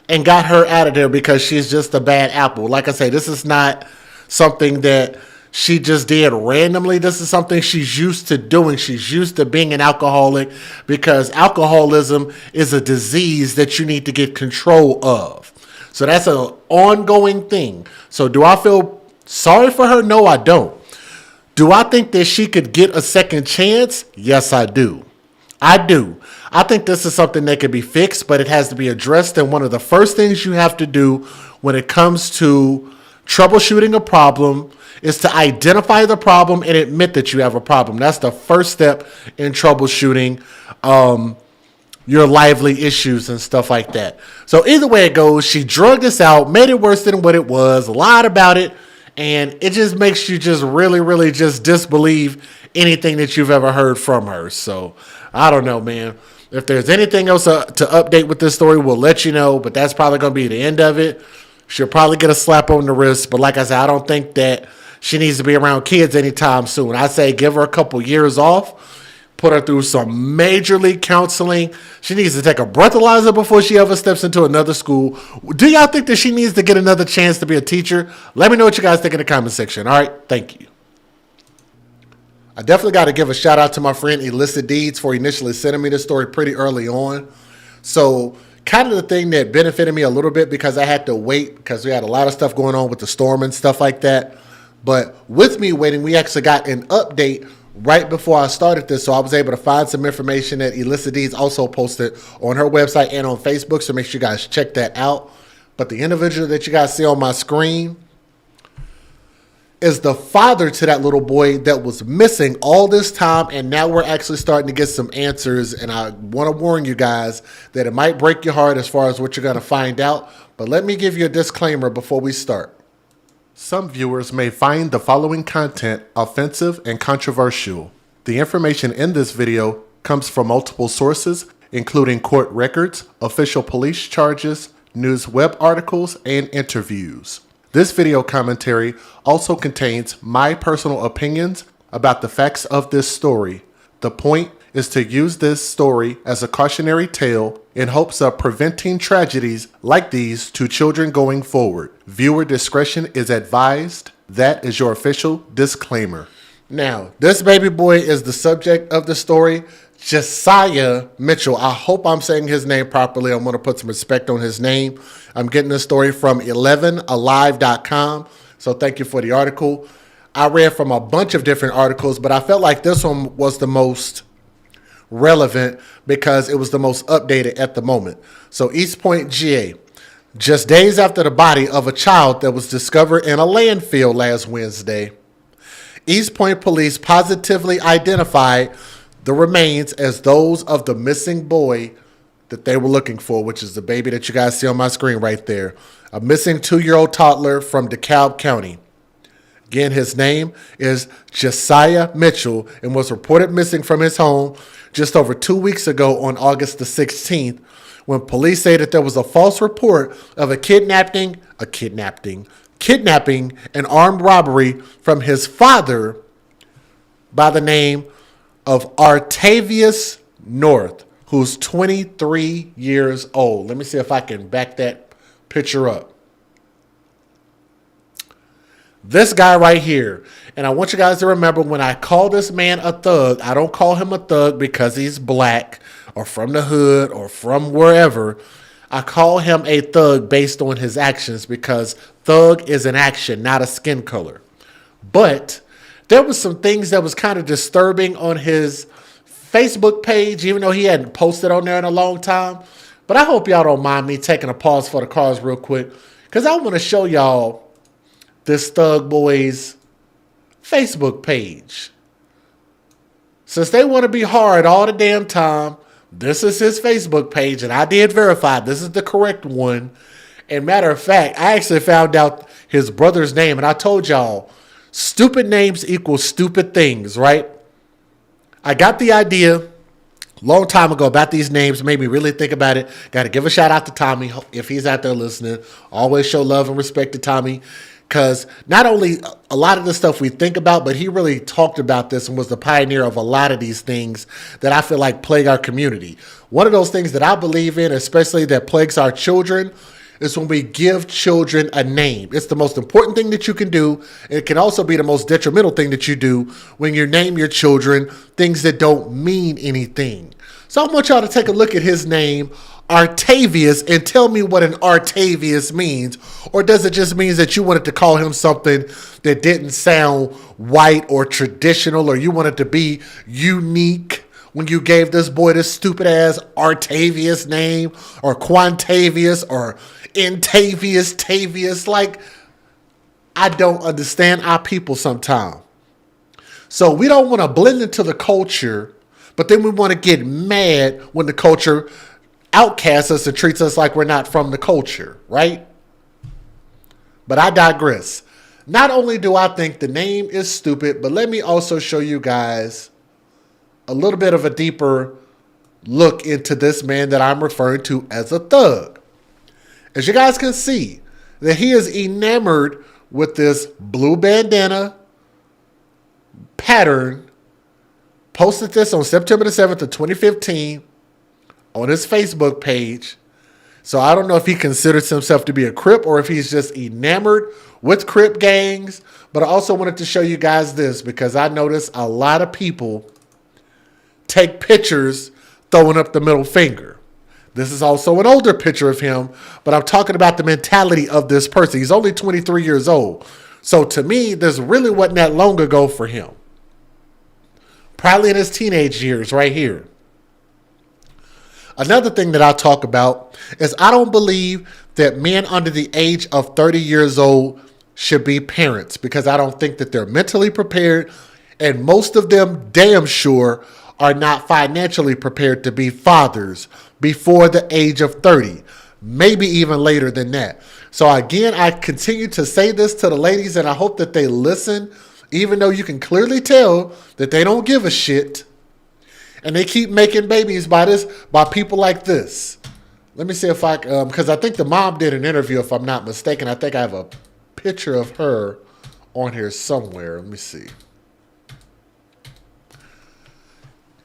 and got her out of there because she's just a bad apple. Like I say, this is not something that she just did randomly. This is something she's used to doing. She's used to being an alcoholic because alcoholism is a disease that you need to get control of. So that's an ongoing thing. So do I feel sorry for her? No, I don't. Do I think that she could get a second chance? Yes, I do. I do. I think this is something that could be fixed, but it has to be addressed. And one of the first things you have to do when it comes to troubleshooting a problem is to identify the problem and admit that you have a problem. That's the first step in troubleshooting your lively issues and stuff like that. So either way it goes, she drugged us out, made it worse than what it was, lied about it, and it just makes you just really, really just disbelieve anything that you've ever heard from her. So I don't know, man. If there's anything else to update with this story, we'll let you know, but that's probably going to be the end of it. She'll probably get a slap on the wrist, but like I said, I don't think that she needs to be around kids anytime soon. I say give her a couple years off, put her through some major league counseling. She needs to take a breathalyzer before she ever steps into another school. Do y'all think that she needs to get another chance to be a teacher? Let me know what you guys think in the comment section. All right, thank you. I definitely got to give a shout out to my friend Illicit Deeds for initially sending me this story pretty early on. So kind of the thing that benefited me a little bit because I had to wait because we had a lot of stuff going on with the storm and stuff like that. But with me waiting, we actually got an update right before I started this. So I was able to find some information that Illicit Deeds also posted on her website and on Facebook. So make sure you guys check that out. But the individual that you guys see on my screen is the father to that little boy that was missing all this time. And now we're actually starting to get some answers. And I want to warn you guys that it might break your heart as far as what you're going to find out. But let me give you a disclaimer before we start. Some viewers may find the following content offensive and controversial. The information in this video comes from multiple sources, including court records, official police charges, news web articles, and interviews. This video commentary also contains my personal opinions about the facts of this story. The point is to use this story as a cautionary tale in hopes of preventing tragedies like these to children going forward. Viewer discretion is advised. That is your official disclaimer. Now, this baby boy is the subject of the story, Josiah Mitchell. I hope I'm saying his name properly. I'm going to put some respect on his name. I'm getting this story from 11alive.com. So thank you for the article. I read from a bunch of different articles, but I felt like this one was the most relevant because it was the most updated at the moment. So East Point, GA. Just days after the body of a child that was discovered in a landfill last Wednesday, East Point police positively identified the remains as those of the missing boy that they were looking for, which is the baby that you guys see on my screen right there. A missing 2-year-old toddler from DeKalb County. Again, his name is Josiah Mitchell and was reported missing from his home just over 2 weeks ago on August the 16th, when police say that there was a false report of a kidnapping and armed robbery from his father by the name of Artavius North, who's 23 years old. Let me see if I can back that picture up. This guy right here. And I want you guys to remember, when I call this man a thug, I don't call him a thug because he's black or from the hood or from wherever. I call him a thug based on his actions because thug is an action, not a skin color. But there was some things that was kind of disturbing on his Facebook page, even though he hadn't posted on there in a long time. But I hope y'all don't mind me taking a pause for the cars real quick, because I want to show y'all this Thug Boy's Facebook page. Since they want to be hard all the damn time, this is his Facebook page, and I did verify this is the correct one. And matter of fact, I actually found out his brother's name, and I told y'all, stupid names equal stupid things, right? I got the idea long time ago about these names, made me really think about it. Got to give a shout out to Tommy if he's out there listening. Always show love and respect to Tommy, because not only a lot of the stuff we think about, but he really talked about this and was the pioneer of a lot of these things that I feel like plague our community. One of those things that I believe in, especially that plagues our children, is when we give children a name. It's the most important thing that you can do. It can also be the most detrimental thing that you do when you name your children things that don't mean anything. So I want y'all to take a look at his name, Artavius, and tell me what an Artavius means. Or does it just mean that you wanted to call him something that didn't sound white or traditional, or you wanted to be unique when you gave this boy this stupid ass Artavius name, or Quantavius, or Tavius? Like, I don't understand our people sometimes. So we don't want to blend into the culture, but then we want to get mad when the culture outcasts us and treats us like we're not from the culture, right? But I digress. Not only do I think the name is stupid, but let me also show you guys a little bit of a deeper look into this man that I'm referring to as a thug. As you guys can see, that he is enamored with this blue bandana pattern. Posted this on September the 7th of 2015 on his Facebook page. So I don't know if he considers himself to be a Crip or if he's just enamored with Crip gangs. But I also wanted to show you guys this because I noticed a lot of people take pictures throwing up the middle finger. This is also an older picture of him, but I'm talking about the mentality of this person. He's only 23 years old. So to me, this really wasn't that long ago for him. Probably in his teenage years right here. Another thing that I talk about is I don't believe that men under the age of 30 years old should be parents, because I don't think that they're mentally prepared, and most of them damn sure are not financially prepared to be fathers before the age of 30, maybe even later than that. So again, I continue to say this to the ladies, and I hope that they listen, even though you can clearly tell that they don't give a shit, and they keep making babies by people like this. Let me see if I, because I think the mom did an interview, if I'm not mistaken. I think I have a picture of her on here somewhere. Let me see.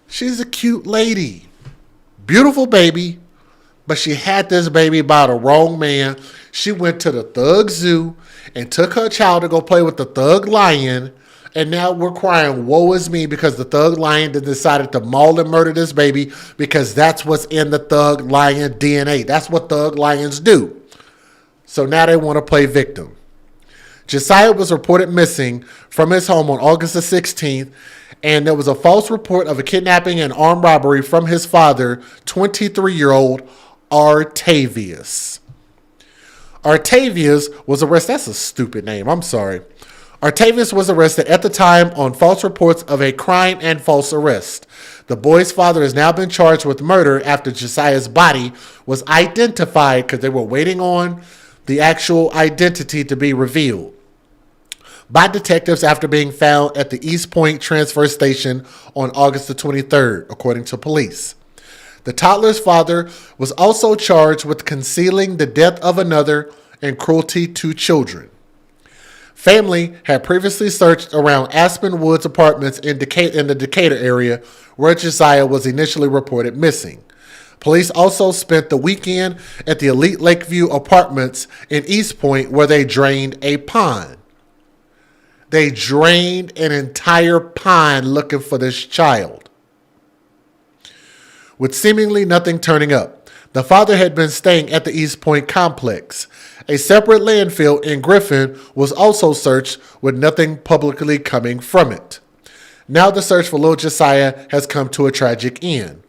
She's a cute lady. Beautiful baby. But she had this baby by the wrong man. She went to the Thug Zoo and took her child to go play with the Thug Lion. And now we're crying, woe is me, because the Thug Lion decided to maul and murder this baby, because that's what's in the Thug Lion DNA. That's what Thug Lions do. So now they want to play victim. Josiah was reported missing from his home on August the 16th, and there was a false report of a kidnapping and armed robbery from his father, 23-year-old Artavius. Artavius was arrested. That's a stupid name. I'm sorry. Artavius was arrested at the time on false reports of a crime and false arrest. The boy's father has now been charged with murder after Josiah's body was identified, because they were waiting on the actual identity to be revealed by detectives after being found at the East Point transfer station on August the 23rd, according to police. The toddler's father was also charged with concealing the death of another and cruelty to children. Family had previously searched around Aspen Woods apartments in the Decatur area, where Josiah was initially reported missing. Police also spent the weekend at the Elite Lakeview apartments in East Point, where they drained a pond. They drained an entire pond looking for this child, with seemingly nothing turning up. The father had been staying at the East Point complex. A separate landfill in Griffin was also searched with nothing publicly coming from it. Now the search for little Josiah has come to a tragic end.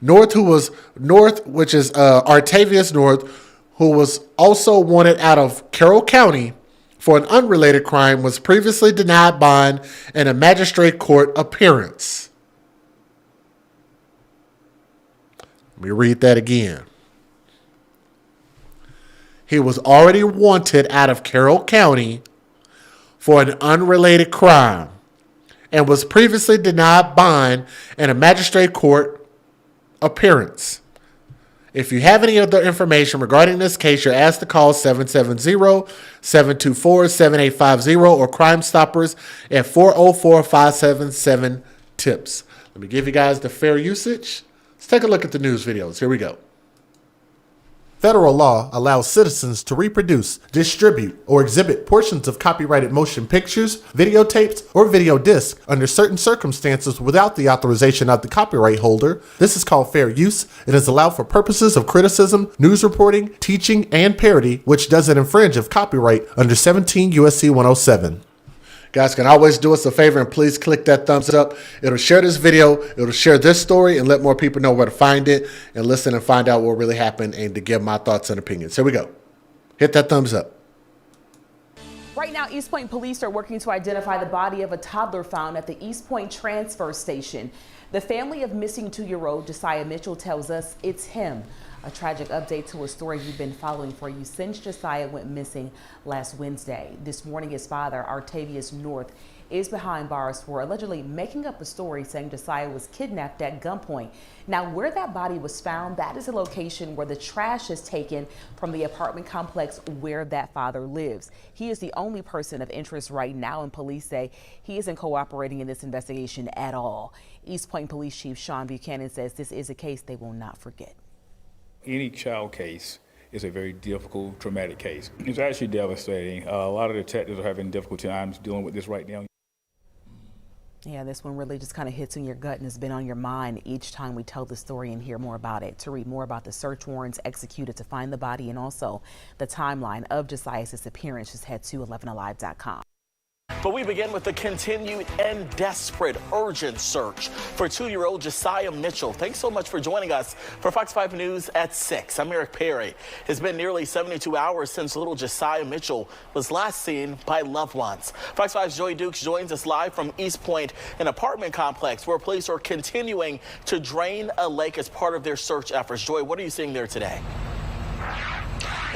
North, which is Artavius North, who was also wanted out of Carroll County for an unrelated crime, was previously denied bond and a magistrate court appearance. Let me read that again. He was already wanted out of Carroll County for an unrelated crime and was previously denied bond and a magistrate court appearance. If you have any other information regarding this case, you're asked to call 770-724-7850 or Crime Stoppers at 404-577-TIPS. Let me give you guys the fair usage. Let's take a look at the news videos. Here we go. Federal law allows citizens to reproduce, distribute, or exhibit portions of copyrighted motion pictures, videotapes, or video discs under certain circumstances without the authorization of the copyright holder. This is called fair use. It is allowed for purposes of criticism, news reporting, teaching, and parody, which doesn't infringe of copyright under 17 U.S.C. 107. Guys can always do us a favor and please click that thumbs up. It'll share this video, it'll share this story, and let more people know where to find it and listen and find out what really happened and to give my thoughts and opinions. Here we go. Hit that thumbs up. Right now, East Point police are working to identify the body of a toddler found at the East Point transfer station. The family of missing 2-year-old Josiah Mitchell tells us it's him. A tragic update to a story we've been following for you since Josiah went missing last Wednesday. This morning, his father, Artavius North, is behind bars for allegedly making up a story saying Josiah was kidnapped at gunpoint. Now, where that body was found, that is a location where the trash is taken from the apartment complex where that father lives. He is the only person of interest right now, and police say he isn't cooperating in this investigation at all. East Point Police Chief Sean Buchanan says this is a case they will not forget. Any child case is a very difficult, traumatic case. It's actually devastating. A lot of detectives are having difficult times dealing with this right now. Yeah, this one really just kind of hits in your gut and has been on your mind each time we tell the story and hear more about it. To read more about the search warrants executed to find the body and also the timeline of Josiah's disappearance, just head to 11alive.com. But we begin with the continued and desperate, urgent search for 2-year-old Josiah Mitchell. Thanks so much for joining us for Fox 5 News at 6. I'm Eric Perry. It's been nearly 72 hours since little Josiah Mitchell was last seen by loved ones. Fox 5's Joy Dukes joins us live from East Point, an apartment complex where police are continuing to drain a lake as part of their search efforts. Joy, what are you seeing there today?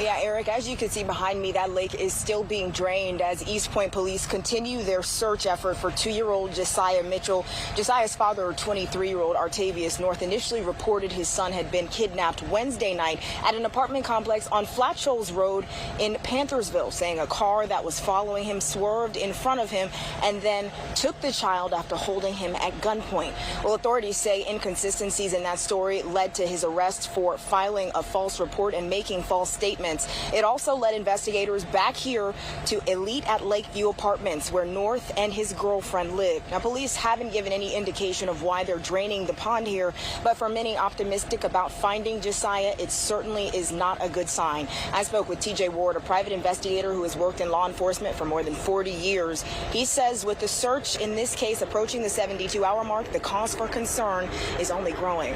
Yeah, Eric, as you can see behind me, that lake is still being drained as East Point police continue their search effort for 2-year-old Josiah Mitchell. Josiah's father, 23-year-old Artavius North, initially reported his son had been kidnapped Wednesday night at an apartment complex on Flat Shoals Road in Panthersville, saying a car that was following him swerved in front of him and then took the child after holding him at gunpoint. Well, authorities say inconsistencies in that story led to his arrest for filing a false report and making false statements. It also led investigators back here to Elite at Lakeview Apartments, where North and his girlfriend live. Now, police haven't given any indication of why they're draining the pond here, but for many optimistic about finding Josiah, it certainly is not a good sign. I spoke with TJ Ward, a private investigator who has worked in law enforcement for more than 40 years. He says with the search in this case approaching the 72-hour mark, the cause for concern is only growing.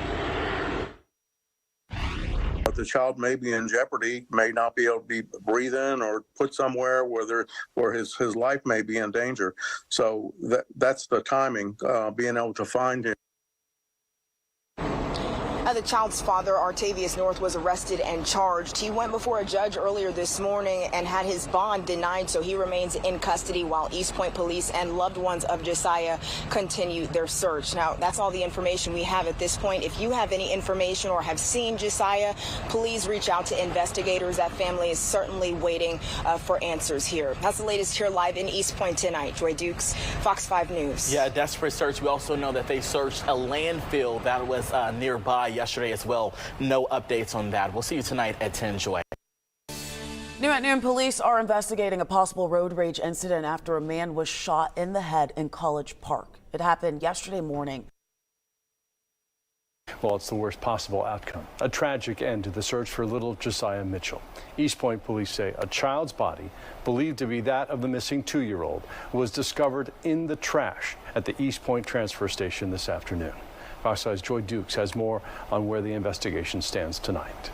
The child may be in jeopardy, may not be able to be breathing or put somewhere where his life may be in danger. So that's the timing, being able to find him. The child's father, Artavius North, was arrested and charged. He went before a judge earlier this morning and had his bond denied, so he remains in custody while East Point police and loved ones of Josiah continue their search. Now, that's all the information we have at this point. If you have any information or have seen Josiah, please reach out to investigators. That family is certainly waiting for answers here. That's the latest here live in East Point tonight. Joy Dukes, Fox 5 News. Yeah, a desperate search. We also know that they searched a landfill that was nearby yesterday as well. No updates on that. We'll see you tonight at 10, Joy. New at noon, police are investigating a possible road rage incident after a man was shot in the head in College Park. It happened yesterday morning. Well, it's the worst possible outcome. A tragic end to the search for little Josiah Mitchell. East Point police say a child's body, believed to be that of the missing 2-year-old, was discovered in the trash at the East Point transfer station this afternoon. Fox 5's Joy Dukes has more on where the investigation stands tonight.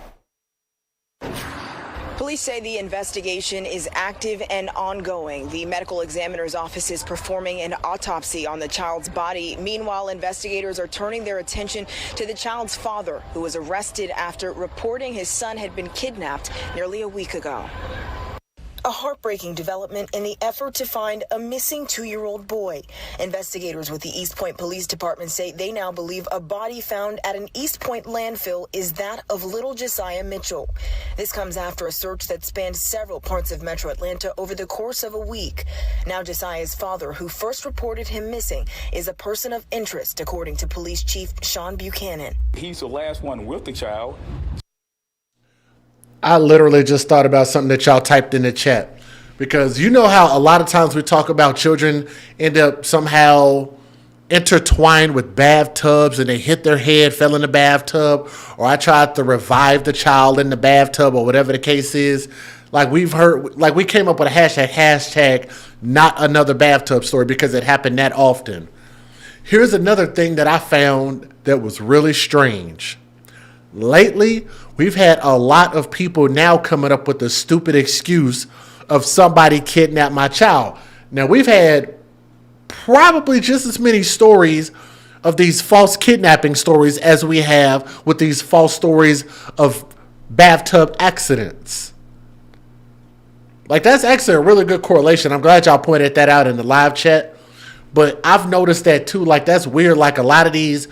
Police say the investigation is active and ongoing. The medical examiner's office is performing an autopsy on the child's body. Meanwhile, investigators are turning their attention to the child's father, who was arrested after reporting his son had been kidnapped nearly a week ago. A heartbreaking development in the effort to find a missing 2-year-old boy. Investigators with the East Point Police Department say they now believe a body found at an East Point landfill is that of little Josiah Mitchell. This comes after a search that spanned several parts of Metro Atlanta over the course of a week. Now Josiah's father, who first reported him missing, is a person of interest, according to Police Chief Sean Buchanan. He's the last one with the child. I literally just thought about something that y'all typed in the chat, because you know how a lot of times we talk about children end up somehow intertwined with bathtubs and they hit their head, fell in the bathtub, or I tried to revive the child in the bathtub, or whatever the case is. Like we've heard, like we came up with a hashtag not another bathtub story, because it happened that often. Here's another thing that I found that was really strange. Lately, we've had a lot of people now coming up with the stupid excuse of somebody kidnapped my child. Now, we've had probably just as many stories of these false kidnapping stories as we have with these false stories of bathtub accidents. Like, that's actually a really good correlation. I'm glad y'all pointed that out in the live chat. But I've noticed that too. Like, that's weird. Like, a lot of these...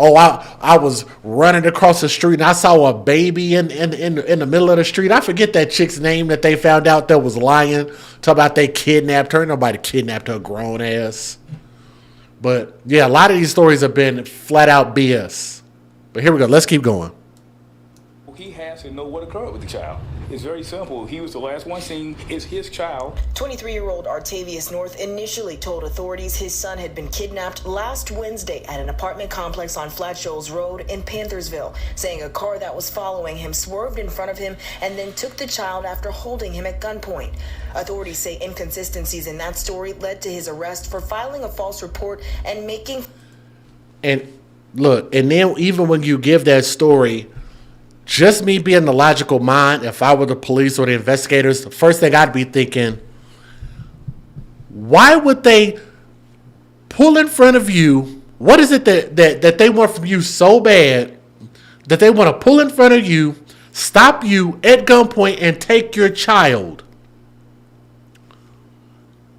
Oh, I was running across the street and I saw a baby in the middle of the street. I forget that chick's name that they found out that was lying. Talk about they kidnapped her. Nobody kidnapped her grown ass. But yeah, a lot of these stories have been flat out BS. But here we go. Let's keep going. He has to know what occurred with the child. It's very simple. He was the last one seen. It's his child. 23-year-old Artavius North initially told authorities his son had been kidnapped last Wednesday at an apartment complex on Flat Shoals Road in Panthersville, saying a car that was following him swerved in front of him and then took the child after holding him at gunpoint. Authorities say inconsistencies in that story led to his arrest for filing a false report and making... And look, and then even when you give that story... Just me being the logical mind, if I were the police or the investigators, the first thing I'd be thinking, why would they pull in front of you? What is it that they want from you so bad that they want to pull in front of you, stop you at gunpoint, and take your child?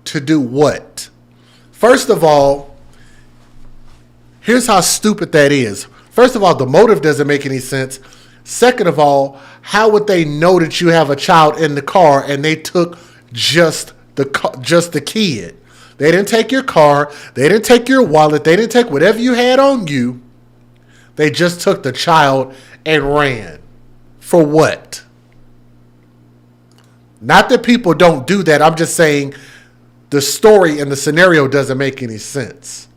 To do what? First of all, here's how stupid that is. First of all, the motive doesn't make any sense. Second of all, how would they know that you have a child in the car and they took just the kid? They didn't take your car. They didn't take your wallet. They didn't take whatever you had on you. They just took the child and ran. For what? Not that people don't do that. I'm just saying the story and the scenario doesn't make any sense.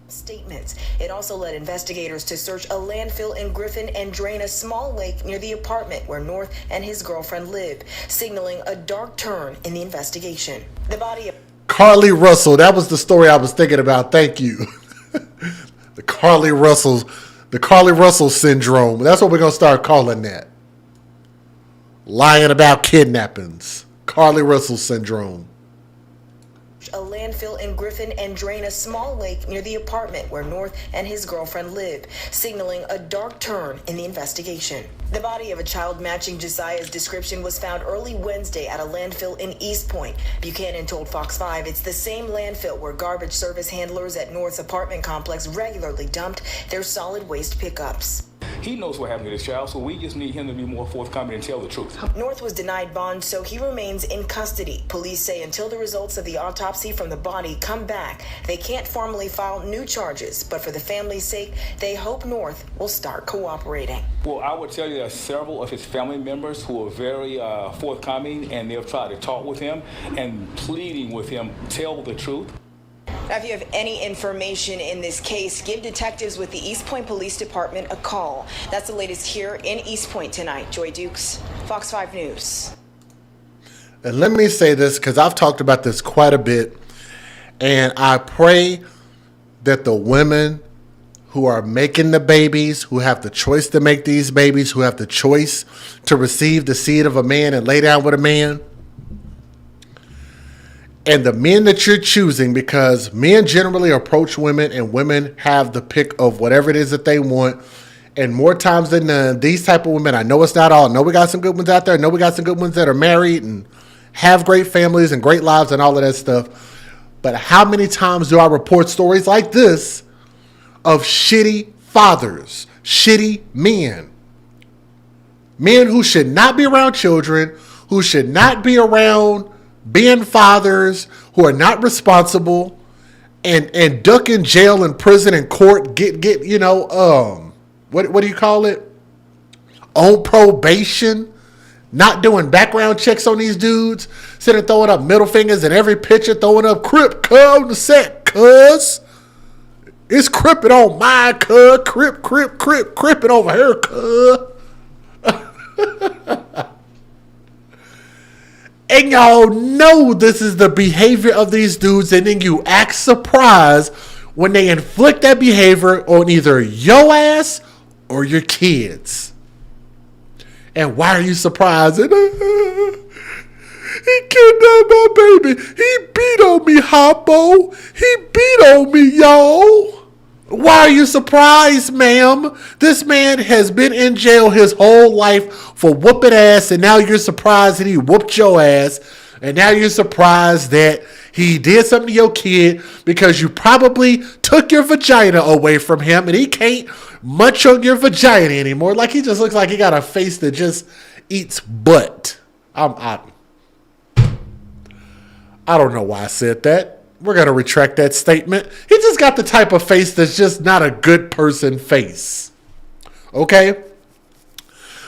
Statements. It also led investigators to search a landfill in Griffin and drain a small lake near the apartment where North and his girlfriend live, signaling a dark turn in the investigation. The body of Carly Russell, that was the story I was thinking about. Thank you. The Carly Russell syndrome. That's what we're going to start calling that. Lying about kidnappings. Carly Russell syndrome. A landfill in Griffin and drain a small lake near the apartment where North and his girlfriend live, signaling a dark turn in the investigation. The body of a child matching Josiah's description was found early Wednesday at a landfill in East Point. Buchanan told Fox 5 it's the same landfill where garbage service handlers at North's apartment complex regularly dumped their solid waste pickups. He knows what happened to this child, so we just need him to be more forthcoming and tell the truth. North was denied bond, so he remains in custody. Police say until the results of the autopsy from the body come back, they can't formally file new charges. But for the family's sake, they hope North will start cooperating. Well, I would tell you there are several of his family members who are very forthcoming, and they've tried to talk with him and pleading with him, tell the truth. Now, if you have any information in this case, give detectives with the East Point Police Department a call. That's the latest here in East Point tonight. Joy Dukes, Fox 5 News. And let me say this, because I've talked about this quite a bit, and I pray that the women who are making the babies, who have the choice to make these babies, who have the choice to receive the seed of a man and lay down with a man, and the men that you're choosing, because men generally approach women and women have the pick of whatever it is that they want. And more times than none, these type of women, I know it's not all. I know we got some good ones out there. I know we got some good ones that are married and have great families and great lives and all of that stuff. But how many times do I report stories like this of shitty fathers, shitty men? Men who should not be around children, who should not be around being fathers, who are not responsible, and duck in jail and prison and court, get what do you call it? On probation, not doing background checks on these dudes, sitting throwing up middle fingers in every picture, throwing up crip on the set, cuz. It's crippin' on my cuz, crippin' over here, cuz. And y'all know this is the behavior of these dudes, and then you act surprised when they inflict that behavior on either your ass or your kids. And why are you surprised? And, he kidnapped my baby. He beat on me, Hoppo. He beat on me, y'all. Why are you surprised, ma'am? This man has been in jail his whole life for whooping ass, and now you're surprised that he whooped your ass, and now you're surprised that he did something to your kid because you probably took your vagina away from him, and he can't munch on your vagina anymore. Like, he just looks like he got a face that just eats butt. I don't know why I said that. We're going to retract that statement. He just got the type of face that's just not a good person face. Okay?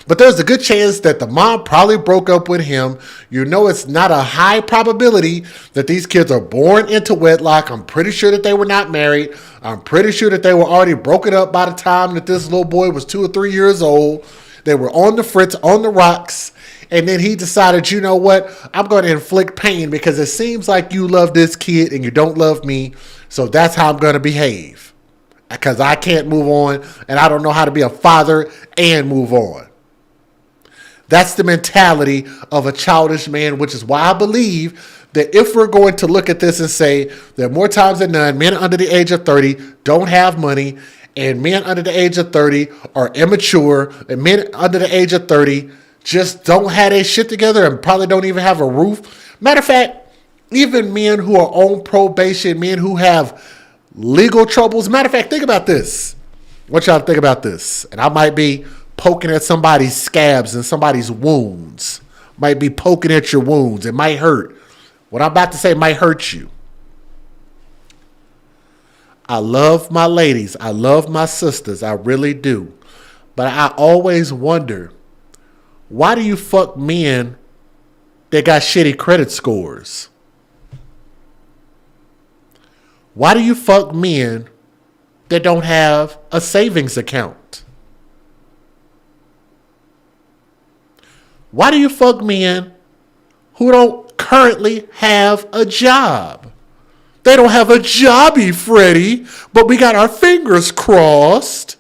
But there's a good chance that the mom probably broke up with him. You know, it's not a high probability that these kids are born into wedlock. I'm pretty sure that they were not married. I'm pretty sure that they were already broken up by the time that this little boy was 2 or 3 years old. They were on the fritz, on the rocks. And then he decided, you know what? I'm going to inflict pain because it seems like you love this kid and you don't love me. So that's how I'm going to behave. Because I can't move on and I don't know how to be a father and move on. That's the mentality of a childish man, which is why I believe that if we're going to look at this and say that more times than none, men under the age of 30 don't have money, and men under the age of 30 are immature, and men under the age of 30 just don't have their shit together and probably don't even have a roof. Matter of fact, even men who are on probation, men who have legal troubles. Matter of fact, think about this. I want y'all to think about this. And I might be poking at somebody's scabs and somebody's wounds. Might be poking at your wounds. It might hurt. What I'm about to say might hurt you. I love my ladies. I love my sisters. I really do. But I always wonder, why do you fuck men that got shitty credit scores? Why do you fuck men that don't have a savings account? Why do you fuck men who don't currently have a job? They don't have a jobby, Freddie, but we got our fingers crossed.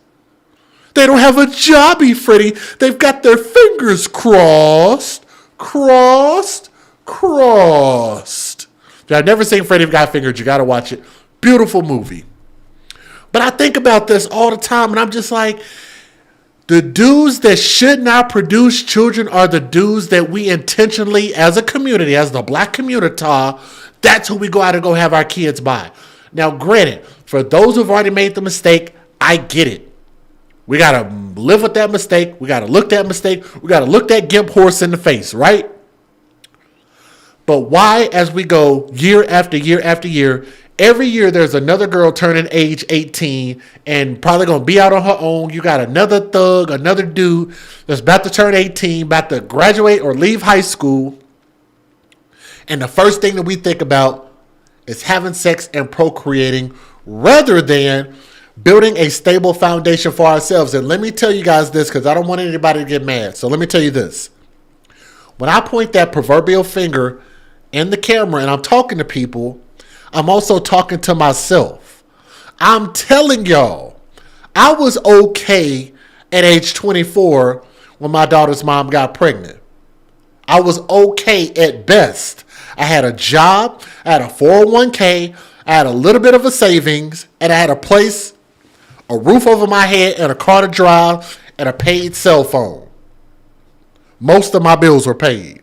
They don't have a jobby, Freddie. They've got their fingers crossed. I've never seen Freddie Got Fingered. You got to watch it. Beautiful movie. But I think about this all the time, and I'm just like, the dudes that should not produce children are the dudes that we intentionally, as a community, as the black community, that's who we go out and go have our kids by. Now, granted, for those who've already made the mistake, I get it. We got to live with that mistake. We got to look that mistake. We got to look that gimp horse in the face, right? But why, as we go year after year after year, every year there's another girl turning age 18 and probably going to be out on her own. You got another thug, another dude that's about to turn 18, about to graduate or leave high school. And the first thing that we think about is having sex and procreating rather than building a stable foundation for ourselves. And let me tell you guys this, because I don't want anybody to get mad. So let me tell you this. When I point that proverbial finger in the camera and I'm talking to people, I'm also talking to myself. I'm telling y'all, I was okay at age 24 when my daughter's mom got pregnant. I was okay at best. I had a job, I had a 401k, I had a little bit of a savings, and I had a place, a roof over my head, and a car to drive, and a paid cell phone. Most of my bills were paid.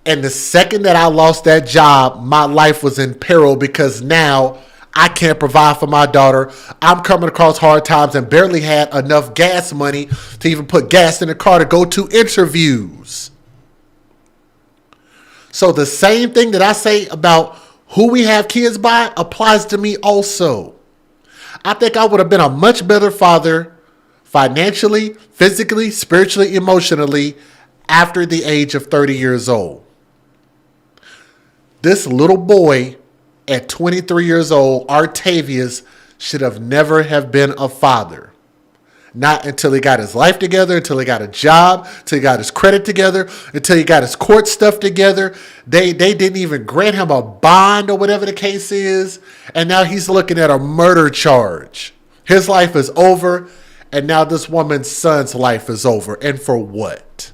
And the second that I lost that job, my life was in peril because now I can't provide for my daughter. I'm coming across hard times and barely had enough gas money to even put gas in the car to go to interviews. So the same thing that I say about who we have kids by applies to me also. I think I would have been a much better father financially, physically, spiritually, emotionally after the age of 30 years old. This little boy at 23 years old, Artavius, should have never have been a father. Not until he got his life together, until he got a job, until he got his credit together, until he got his court stuff together. They didn't even grant him a bond or whatever the case is. And now he's looking at a murder charge. His life is over. And now this woman's son's life is over. And for what?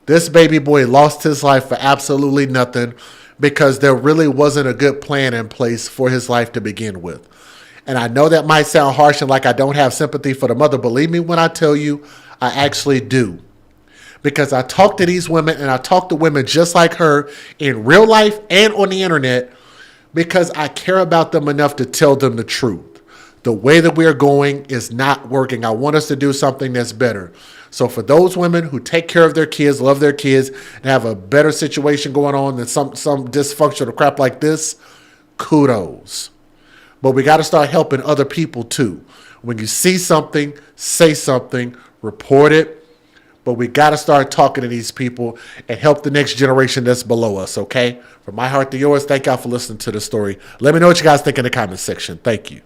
This baby boy lost his life for absolutely nothing because there really wasn't a good plan in place for his life to begin with. And I know that might sound harsh and like I don't have sympathy for the mother. Believe me when I tell you, I actually do. Because I talk to these women and I talk to women just like her in real life and on the internet because I care about them enough to tell them the truth. The way that we're going is not working. I want us to do something that's better. So for those women who take care of their kids, love their kids, and have a better situation going on than some dysfunctional crap like this, kudos. But we got to start helping other people too. When you see something, say something, report it. But we got to start talking to these people and help the next generation that's below us, okay? From my heart to yours, thank y'all for listening to the story. Let me know what you guys think in the comments section. Thank you.